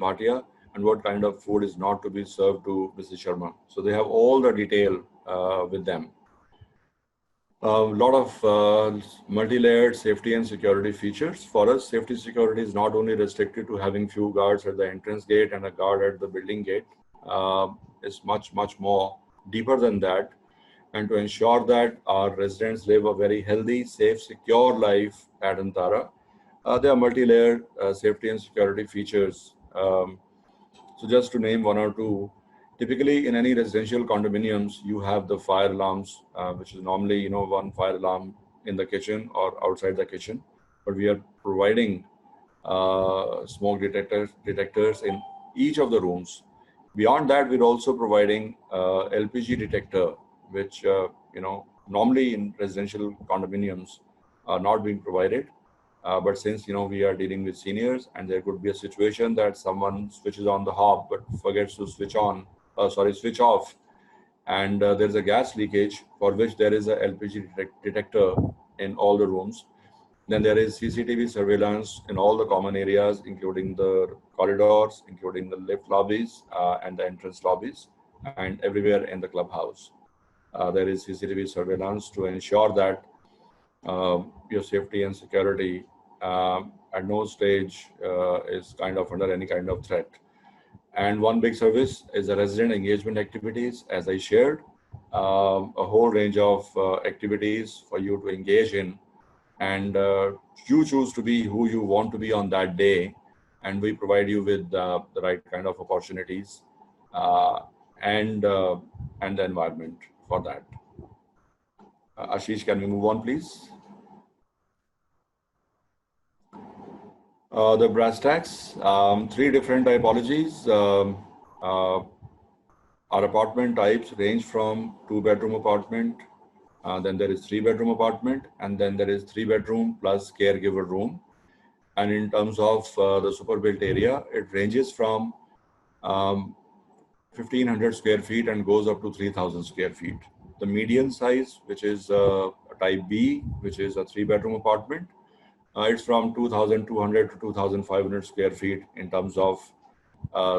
Bhatia and what kind of food is not to be served to Mrs. Sharma. So they have all the detail with them. A lot of multi-layered safety and security features. For us, safety security is not only restricted to having few guards at the entrance gate and a guard at the building gate. It's much, much more deeper than that. And to ensure that our residents live a very healthy, safe, secure life at Antara, there are multi-layered safety and security features So just to name one or two, typically in any residential condominiums, you have the fire alarms, which is normally, one fire alarm in the kitchen or outside the kitchen. But we are providing smoke detectors in each of the rooms. Beyond that, we're also providing LPG detector, which normally in residential condominiums are not being provided. But since we are dealing with seniors, and there could be a situation that someone switches on the hob but forgets to switch off, and there's a gas leakage for which there is a LPG detector in all the rooms. Then there is CCTV surveillance in all the common areas, including the corridors, including the lift lobbies and the entrance lobbies, and everywhere in the clubhouse. There is CCTV surveillance to ensure that your safety and security at no stage is kind of under any kind of threat. And one big service is the resident engagement activities, as I shared, a whole range of activities for you to engage in. And you choose to be who you want to be on that day, and we provide you with the right kind of opportunities and the environment for that. Ashish, can we move on, please? The brass tacks, 3 different typologies. Our apartment types range from 2-bedroom apartment, then there is 3-bedroom apartment, and then there is 3-bedroom plus caregiver room. And in terms of the super built area, it ranges from 1,500 square feet and goes up to 3,000 square feet. The median size, which is type B, which is a 3-bedroom apartment, it's from 2,200 to 2,500 square feet in terms of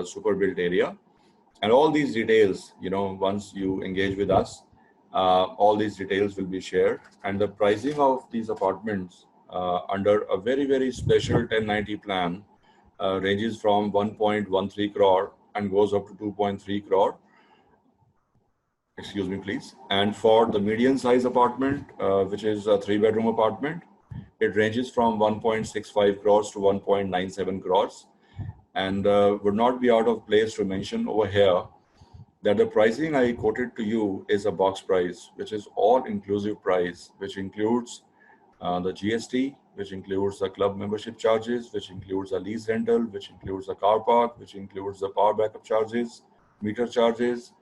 super built area. And all these details, once you engage with us, all these details will be shared. And the pricing of these apartments under a very, very special 1090 plan ranges from 1.13 crore and goes up to 2.3 crore. Excuse me, please. And for the median size apartment, which is a 3-bedroom apartment, it ranges from 1.65 crores to 1.97 crores. And would not be out of place to mention over here that the pricing I quoted to you is a box price, which is all-inclusive price, which includes the GST, which includes the club membership charges, which includes a lease rental, which includes the car park, which includes the power backup charges, meter charges,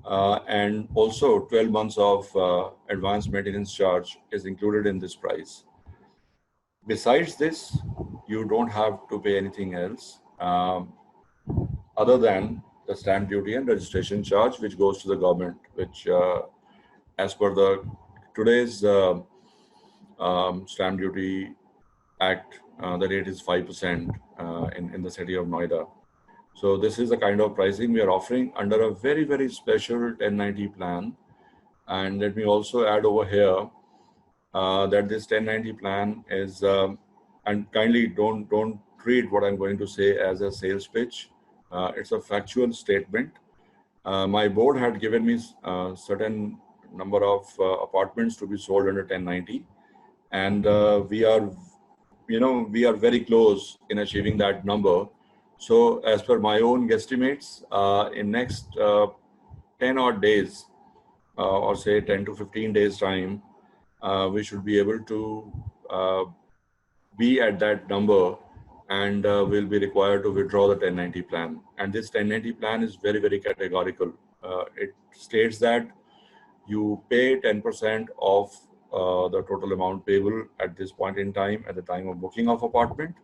and also 12 months of advanced maintenance charge is included in this price. Besides this, you don't have to pay anything else other than the stamp duty and registration charge, which goes to the government, which as per the today's stamp duty act, the rate is 5% in the city of Noida. So this is the kind of pricing we are offering under a very, very special 1090 plan. And let me also add over here that this 1090 plan is, and kindly don't treat what I'm going to say as a sales pitch. It's a factual statement. My board had given me a certain number of apartments to be sold under 1090, and we are very close in achieving that number. So as per my own guesstimates, in next 10 odd days, or say 10 to 15 days time, we should be able to be at that number, and will be required to withdraw the 1090 plan. And this 1090 plan is very, very categorical. It states that you pay 10% of the total amount payable at this point in time, at the time of booking of apartment.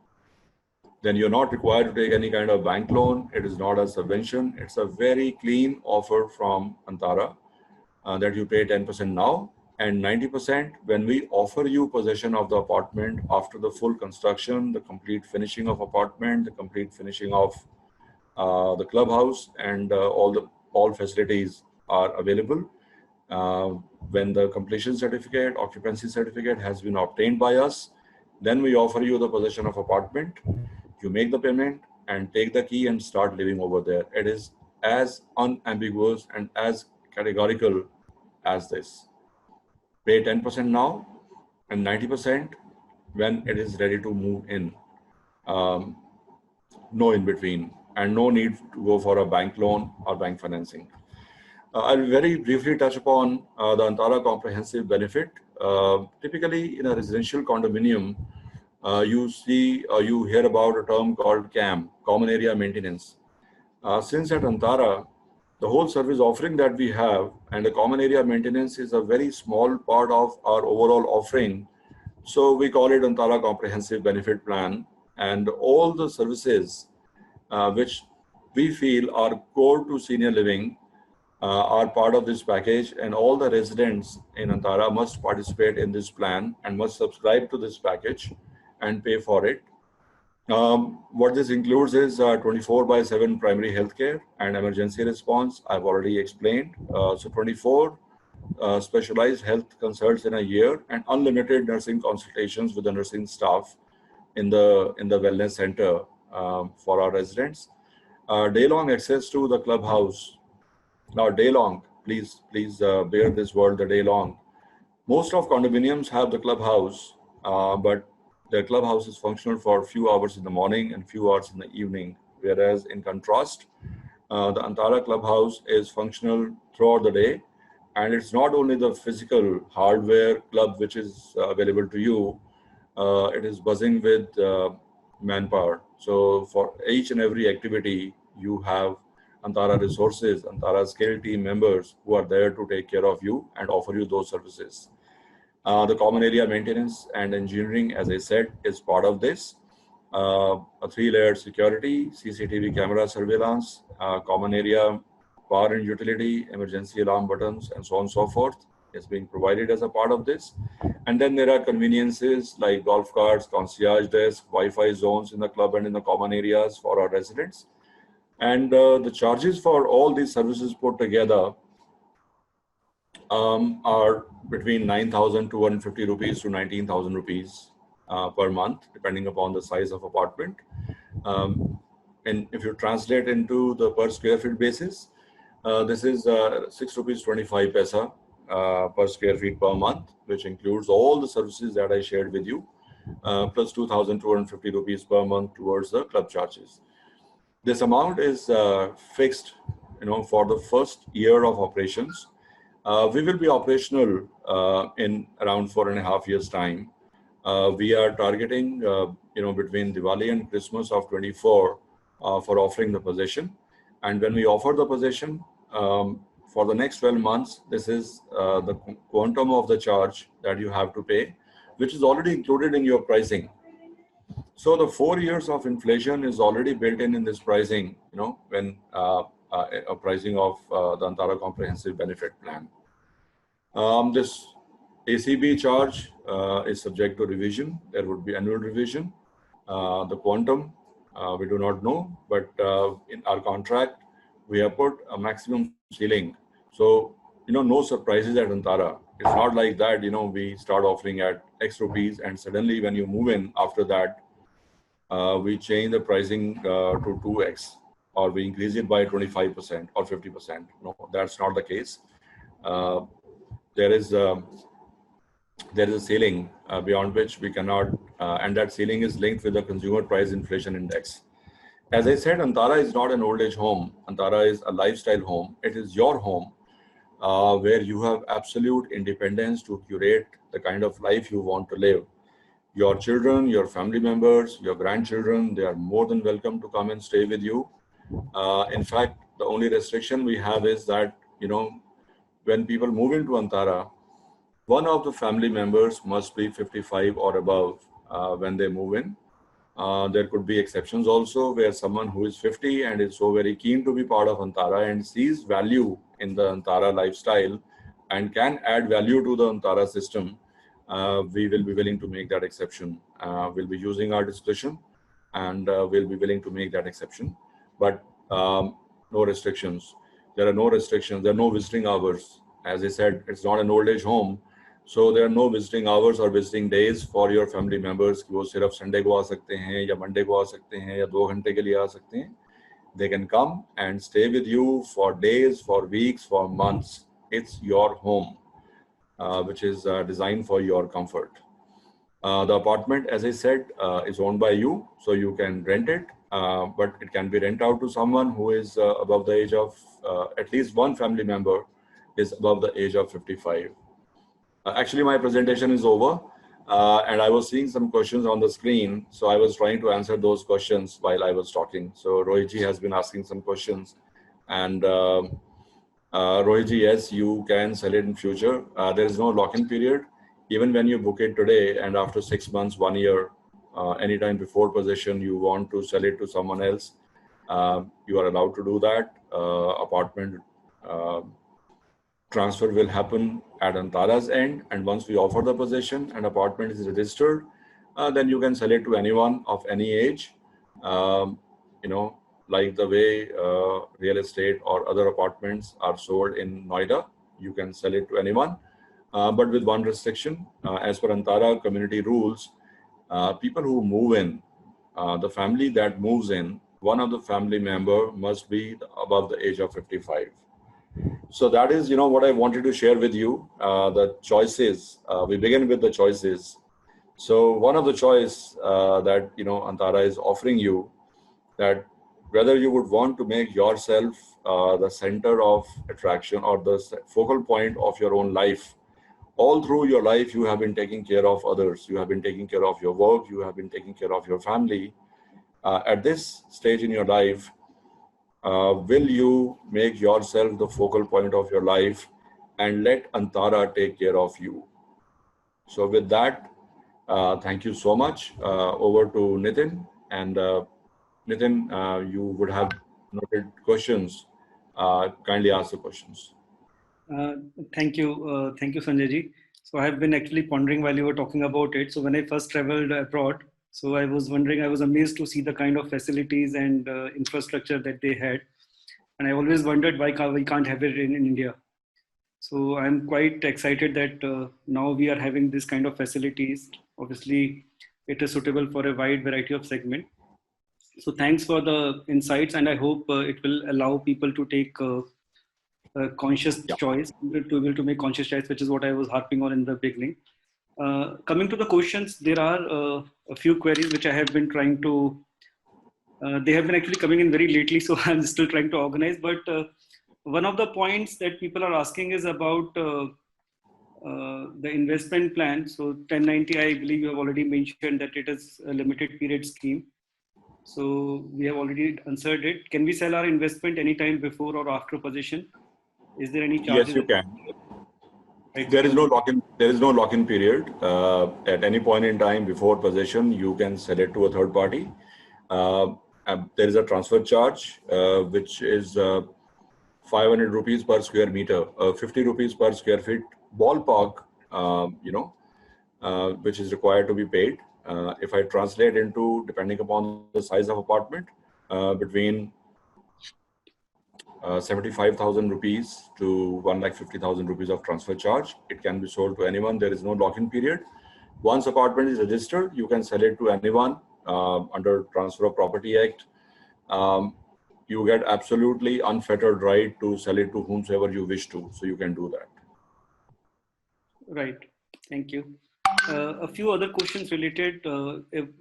Then you're not required to take any kind of bank loan. It is not a subvention. It's a very clean offer from Antara that you pay 10% now and 90% when we offer you possession of the apartment after the full construction, the complete finishing of apartment, the complete finishing of the clubhouse, and all facilities are available. When the completion certificate, occupancy certificate has been obtained by us, then we offer you the possession of apartment. You make the payment and take the key and start living over there. It is as unambiguous and as categorical as this. Pay 10% now and 90% when it is ready to move in. No in between. and no need to go for a bank loan or bank financing. I'll very briefly touch upon the Antara comprehensive benefit. Typically, in a residential condominium, you see or you hear about a term called CAM, Common Area Maintenance. Since at Antara, the whole service offering that we have and the common area maintenance is a very small part of our overall offering. So we call it Antara Comprehensive Benefit Plan, and all the services which we feel are core to senior living are part of this package, and all the residents in Antara must participate in this plan and must subscribe to this package and pay for it. What this includes is 24/7 primary healthcare and emergency response. I've already explained. So 24 specialized health consults in a year and unlimited nursing consultations with the nursing staff in the wellness center for our residents. Day-long access to the clubhouse. Now, day-long, please bear this word, the day-long. Most of condominiums have the clubhouse, but the clubhouse is functional for a few hours in the morning and few hours in the evening. Whereas in contrast, the Antara clubhouse is functional throughout the day. And it's not only the physical hardware club which is available to you, it is buzzing with manpower. So for each and every activity, you have Antara resources, Antara scale team members who are there to take care of you and offer you those services. The common area maintenance and engineering, as I said, is part of this. A 3-layered security, CCTV camera surveillance, common area power and utility, emergency alarm buttons, and so on and so forth is being provided as a part of this. And then there are conveniences like golf carts, concierge desk, Wi-Fi zones in the club and in the common areas for our residents. And the charges for all these services put together are between 9,250 rupees to 19,000 rupees per month, depending upon the size of apartment. And if you translate into the per square feet basis, this is 6 rupees 25 paisa per square feet per month, which includes all the services that I shared with you, plus 2,250 rupees per month towards the club charges. This amount is fixed, for the first year of operations. We will be operational in around 4.5 years' time. We are targeting, between Diwali and Christmas of 24 for offering the possession. And when we offer the possession, for the next 12 months, this is the quantum of the charge that you have to pay, which is already included in your pricing. So the 4 years of inflation is already built in this pricing, when a pricing of the Antara Comprehensive Benefit Plan. This ACB charge is subject to revision. There would be annual revision. The quantum, we do not know, but in our contract, we have put a maximum ceiling. So, no surprises at Antara. It's not like that, we start offering at X rupees and suddenly when you move in after that, we change the pricing to 2X or we increase it by 25% or 50%. No, that's not the case. There is a ceiling beyond which we cannot, and that ceiling is linked with the consumer price inflation index. As I said, Antara is not an old age home. Antara is a lifestyle home. It is your home where you have absolute independence to curate the kind of life you want to live. Your children, your family members, your grandchildren, they are more than welcome to come and stay with you. In fact, the only restriction we have is that, when people move into Antara, one of the family members must be 55 or above when they move in. There could be exceptions also where someone who is 50 and is so very keen to be part of Antara and sees value in the Antara lifestyle and can add value to the Antara system, we will be willing to make that exception. We'll be using our discretion and we'll be willing to make that exception. But no restrictions. There are no restrictions. There are no visiting hours. As I said, it's not an old age home. So there are no visiting hours or visiting days for your family members. कि वो सिर्फ Sunday को आ सकते हैं या Monday को आ सकते हैं या 2 घंटे के लिए आ सकते हैं. They can come and stay with you for days, for weeks, for months. It's your home, which is designed for your comfort. The apartment, as I said, is owned by you, so you can rent it but it can be rent out to someone who is above the age of, at least one family member is above the age of 55. Actually, my presentation is over, and I was seeing some questions on the screen, so I was trying to answer those questions while I was talking. So Rohitji has been asking some questions, and Rohitji, yes, you can sell it in future. There is no lock-in period. Even when you book it today, and after 6 months, 1 year, anytime before possession, you want to sell it to someone else, you are allowed to do that. Apartment transfer will happen at Antara's end, and once we offer the possession and apartment is registered, then you can sell it to anyone of any age. You know, like the way real estate or other apartments are sold in Noida, you can sell it to anyone, but with one restriction. As per Antara community rules, people who move in, the family that moves in, one of the family member must be above the age of 55. So that is, what I wanted to share with you. The choices. We begin with the choices. So one of the choice that Antara is offering you, that whether you would want to make yourself the center of attraction or the focal point of your own life. All through your life, you have been taking care of others. You have been taking care of your work. You have been taking care of your family. At this stage in your life, will you make yourself the focal point of your life and let Antara take care of you? So with that, thank you so much. Over to Nitin. And Nitin, you would have noted questions. Kindly ask the questions. Thank you, Sanjay ji. So I have been actually pondering while you were talking about it. So when I first traveled abroad, so I was wondering, I was amazed to see the kind of facilities and infrastructure that they had, and I always wondered why we can't have it in India. So I'm quite excited that now we are having this kind of facilities. Obviously, it is suitable for a wide variety of segment. So thanks for the insights, and I hope it will allow people to take conscious choice, to be able to make conscious choice, which is what I was harping on in the beginning. Coming to the questions, there are a few queries which I have been trying to, they have been actually coming in very lately, so I'm still trying to organize. But one of the points that people are asking is about the investment plan. So 1090, I believe you have already mentioned that it is a limited period scheme. So we have already answered it. Can we sell our investment anytime before or after possession? Is there any charges? Yes, you can. Right. There is no lock-in. There is no lock-in period. At any point in time before possession, you can sell it to a third party. There is a transfer charge, which is 500 rupees per square meter, 50 rupees per square feet ballpark. Which is required to be paid. If I translate into, depending upon the size of apartment, between 75,000 rupees to 1,50,000 rupees of transfer charge. It can be sold to anyone. There is no lock-in period. Once apartment is registered, you can sell it to anyone under Transfer of Property Act. You get absolutely unfettered right to sell it to whomsoever you wish to. So you can do that. Right. Thank you. A few other questions related.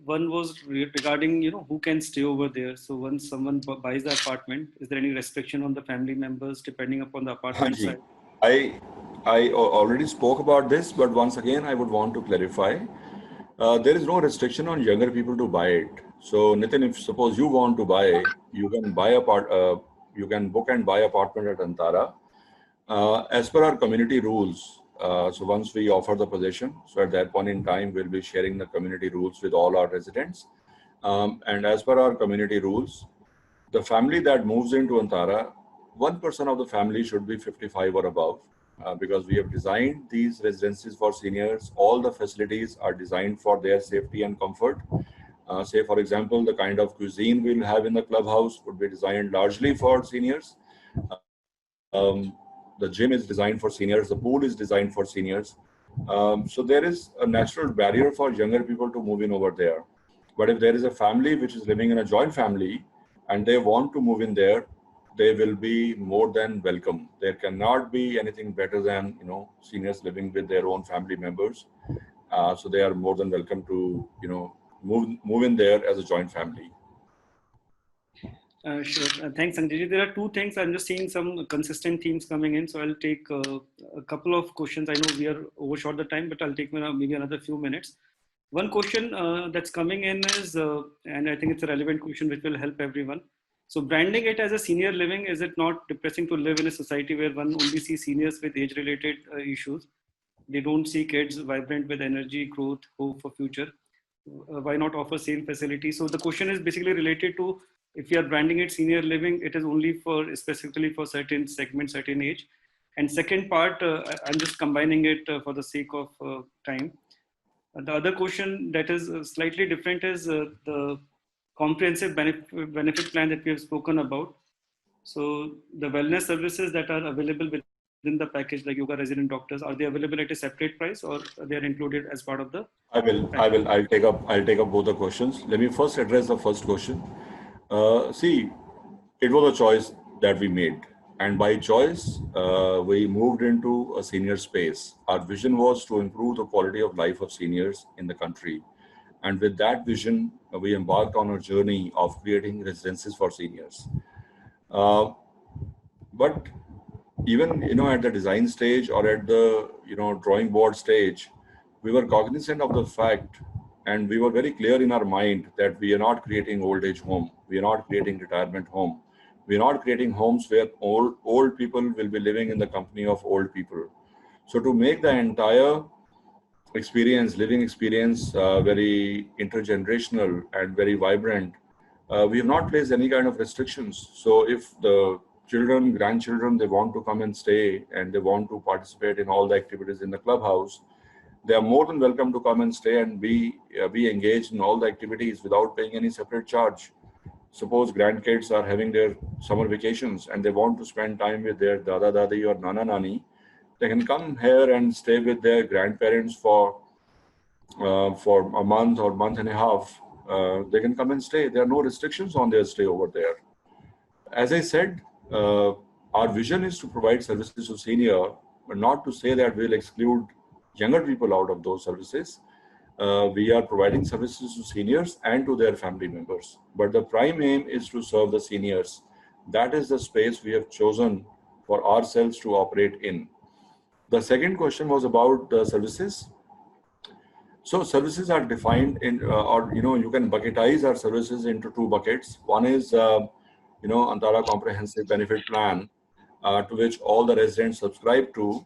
One was regarding, who can stay over there. So once someone buys the apartment, is there any restriction on the family members depending upon the apartment size? I already spoke about this, but once again, I would want to clarify. There is no restriction on younger people to buy it. So Nitin, if suppose you want to buy, you can buy you can book and buy apartment at Antara. As per our community rules, so once we offer the possession, so at that point in time, we'll be sharing the community rules with all our residents. And as per our community rules, the family that moves into Antara, one person of the family should be 55 or above, because we have designed these residences for seniors. All the facilities are designed for their safety and comfort. Say, for example, the kind of cuisine we'll have in the clubhouse would be designed largely for seniors. The gym is designed for seniors. The pool is designed for seniors. So there is a natural barrier for younger people to move in over there. But if there is a family which is living in a joint family and they want to move in there, they will be more than welcome. There cannot be anything better than seniors living with their own family members. So they are more than welcome to move in there as a joint family. Sure. Thanks, Sanjay. There are two things. I'm just seeing some consistent themes coming in. So I'll take a couple of questions. I know we are overshot the time, but I'll take maybe another few minutes. One question that's coming in is, and I think it's a relevant question which will help everyone. So branding it as a senior living, is it not depressing to live in a society where one only sees seniors with age-related issues? They don't see kids vibrant with energy, growth, hope for future. Why not offer same facilities? So the question is basically related to, if you are branding it senior living, it is only for specifically for certain segments, certain age. And second part, I'm just combining it for the sake of time. The other question that is slightly different is the comprehensive benefit plan that we have spoken about. So the wellness services that are available within the package, like yoga resident doctors, are they available at a separate price, or they are included as part of the package? I'll take up both the questions. Let me first address the first question. See, it was a choice that we made, and by choice, we moved into a senior space. Our vision was to improve the quality of life of seniors in the country, and with that vision, we embarked on a journey of creating residences for seniors. Uh, but even at the design stage or at the drawing board stage, we were cognizant of the fact, and we were very clear in our mind that we are not creating old age home, we are not creating retirement home, we are not creating homes where old people will be living in the company of old people. So to make the entire living experience, very intergenerational and very vibrant, we have not placed any kind of restrictions. So if the children, grandchildren, they want to come and stay and they want to participate in all the activities in the clubhouse, they are more than welcome to come and stay and be engaged in all the activities without paying any separate charge. Suppose grandkids are having their summer vacations and they want to spend time with their dada dadi or nana nani, they can come here and stay with their grandparents for a month or month and a half. They can come and stay. There are no restrictions on their stay over there. As I said, our vision is to provide services to senior, but not to say that we'll exclude younger people out of those services. We are providing services to seniors and to their family members. But the prime aim is to serve the seniors. That is the space we have chosen for ourselves to operate in. The second question was about services. So services are defined in, you can bucketize our services into two buckets. One is, Antara Comprehensive Benefit Plan, to which all the residents subscribe to,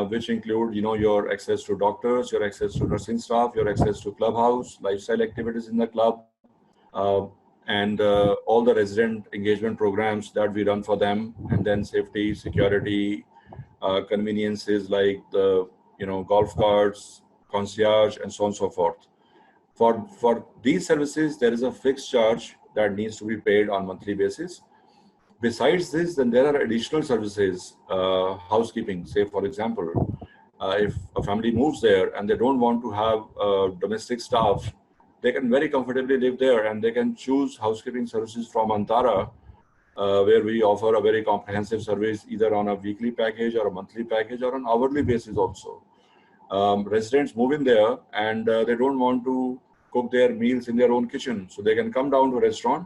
which include, your access to doctors, your access to nursing staff, your access to clubhouse, lifestyle activities in the club, and all the resident engagement programs that we run for them, and then safety, security, conveniences like the, golf carts, concierge, and so on and so forth. For these services, there is a fixed charge that needs to be paid on monthly basis. Besides this, then there are additional services, housekeeping. Say, for example, if a family moves there and they don't want to have domestic staff, they can very comfortably live there and they can choose housekeeping services from Antara, where we offer a very comprehensive service either on a weekly package or a monthly package or an hourly basis also. Residents move in there and they don't want to cook their meals in their own kitchen, so they can come down to a restaurant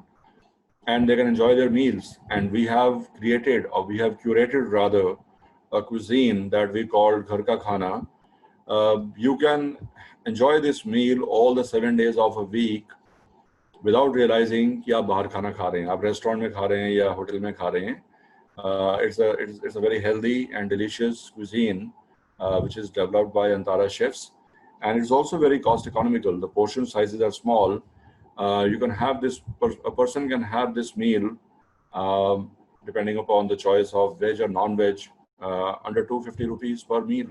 and they can enjoy their meals. And we have created, or we have curated rather, a cuisine that we call Ghar Ka Khana. You can enjoy this meal all the 7 days of a week without realizing कि आप बाहर खाना खा रहे हैं, आप restaurant में खा रहे हैं या होटल में खा रहे हैं. It's a very healthy and delicious cuisine, which is developed by Antara chefs, and it's also very cost economical. The portion sizes are small. You can have this. A person can have this meal, depending upon the choice of veg or non-veg, under 250 rupees per meal.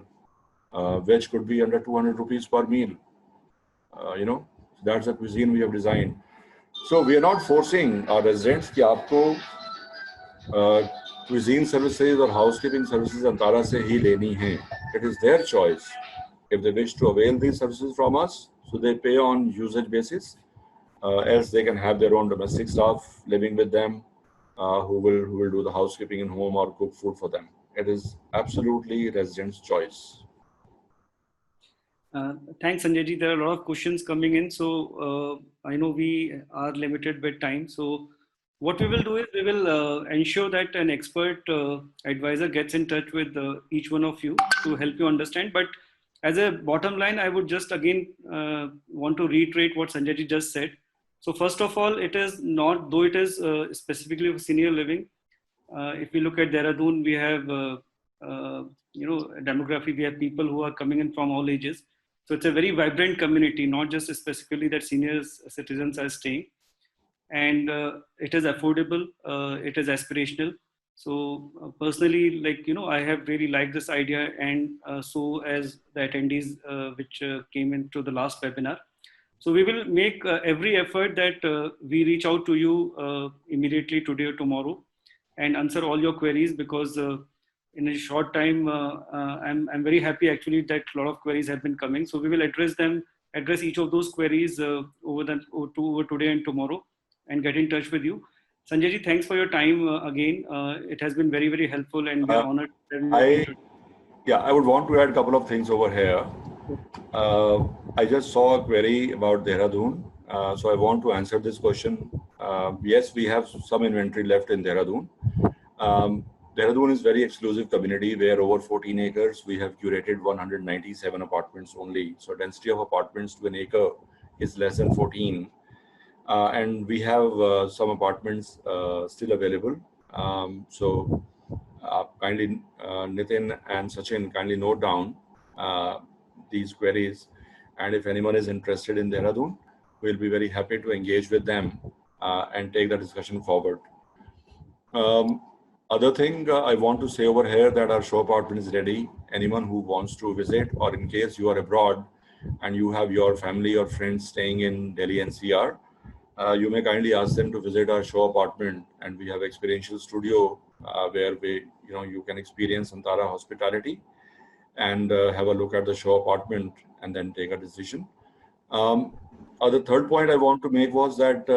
Veg could be under 200 rupees per meal. That's the cuisine we have designed. So we are not forcing our residents कि आपको cuisine services or housekeeping services Antara से ही लेनी हैं. It is their choice. If they wish to avail these services from us, so they pay on usage basis. Else they can have their own domestic staff living with them, who will do the housekeeping in home or cook food for them. It is absolutely residents' choice. Thanks, Sanjay ji. There are a lot of questions coming in. So I know we are limited with time. So What we will do is we will ensure that an expert advisor gets in touch with each one of you to help you understand. But as a bottom line, I would just again want to reiterate what Sanjay ji just said. So first of all, it is not, though it is specifically for senior living. If we look at Dehradun, we have demography. We have people who are coming in from all ages. So it's a very vibrant community, not just specifically that senior citizens are staying, and it is affordable, it is aspirational. So personally, like, I have really liked this idea, and so as the attendees which came into the last webinar. So we will make every effort that we reach out to you immediately today or tomorrow and answer all your queries, because in a short time, I'm very happy actually that a lot of queries have been coming. So we will address each of those queries over today and tomorrow, and get in touch with you. Sanjay ji, thanks for your time again. It has been very, very helpful, and we are honored to have you again today. I would want to add a couple of things over here. I just saw a query about Dehradun. So I want to answer this question. Yes, we have some inventory left in Dehradun. Dehradun is very exclusive community where over 14 acres, we have curated 197 apartments only. So density of apartments to an acre is less than 14. And we have some apartments still available. So kindly, Nitin and Sachin, kindly note down these queries. And if anyone is interested in Dehradun, we'll be very happy to engage with them and take the discussion forward. Other thing I want to say over here that our show apartment is ready. Anyone who wants to visit, or in case you are abroad and you have your family or friends staying in Delhi NCR, you may kindly ask them to visit our show apartment, and we have experiential studio where you can experience Antara hospitality and have a look at the show apartment and then take a decision. The third point I want to make was that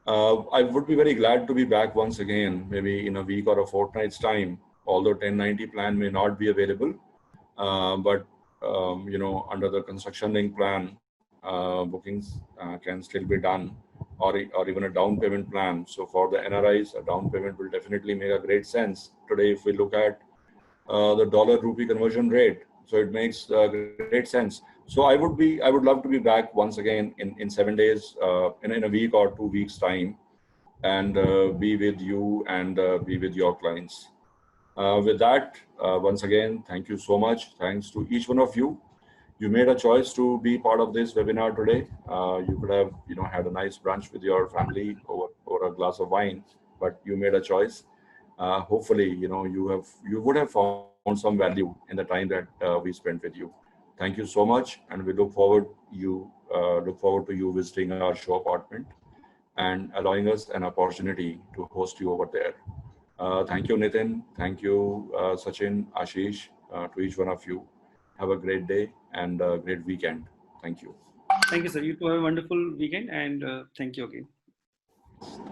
I would be very glad to be back once again, maybe in a week or a fortnight's time, although 1090 plan may not be available, but under the construction link plan, bookings can still be done, or even a down payment plan. So for the NRIs, a down payment will definitely make a great sense. Today, if we look at the dollar rupee conversion rate, so it makes great sense. So I would love to be back once again in 7 days, in a week or 2 weeks time, and be with you and be with your clients. With that, once again, thank you so much. Thanks to each one of you. You made a choice to be part of this webinar today. You could have, had a nice brunch with your family over a glass of wine, but you made a choice. Hopefully, you would have found some value in the time that we spent with you. Thank you so much, and we look forward to you visiting our show apartment and allowing us an opportunity to host you over there. Thank you, Nitin. Thank you, Sachin, Ashish, to each one of you. Have a great day and a great weekend. Thank you. Thank you, sir. You too have a wonderful weekend, and thank you again. Thank you.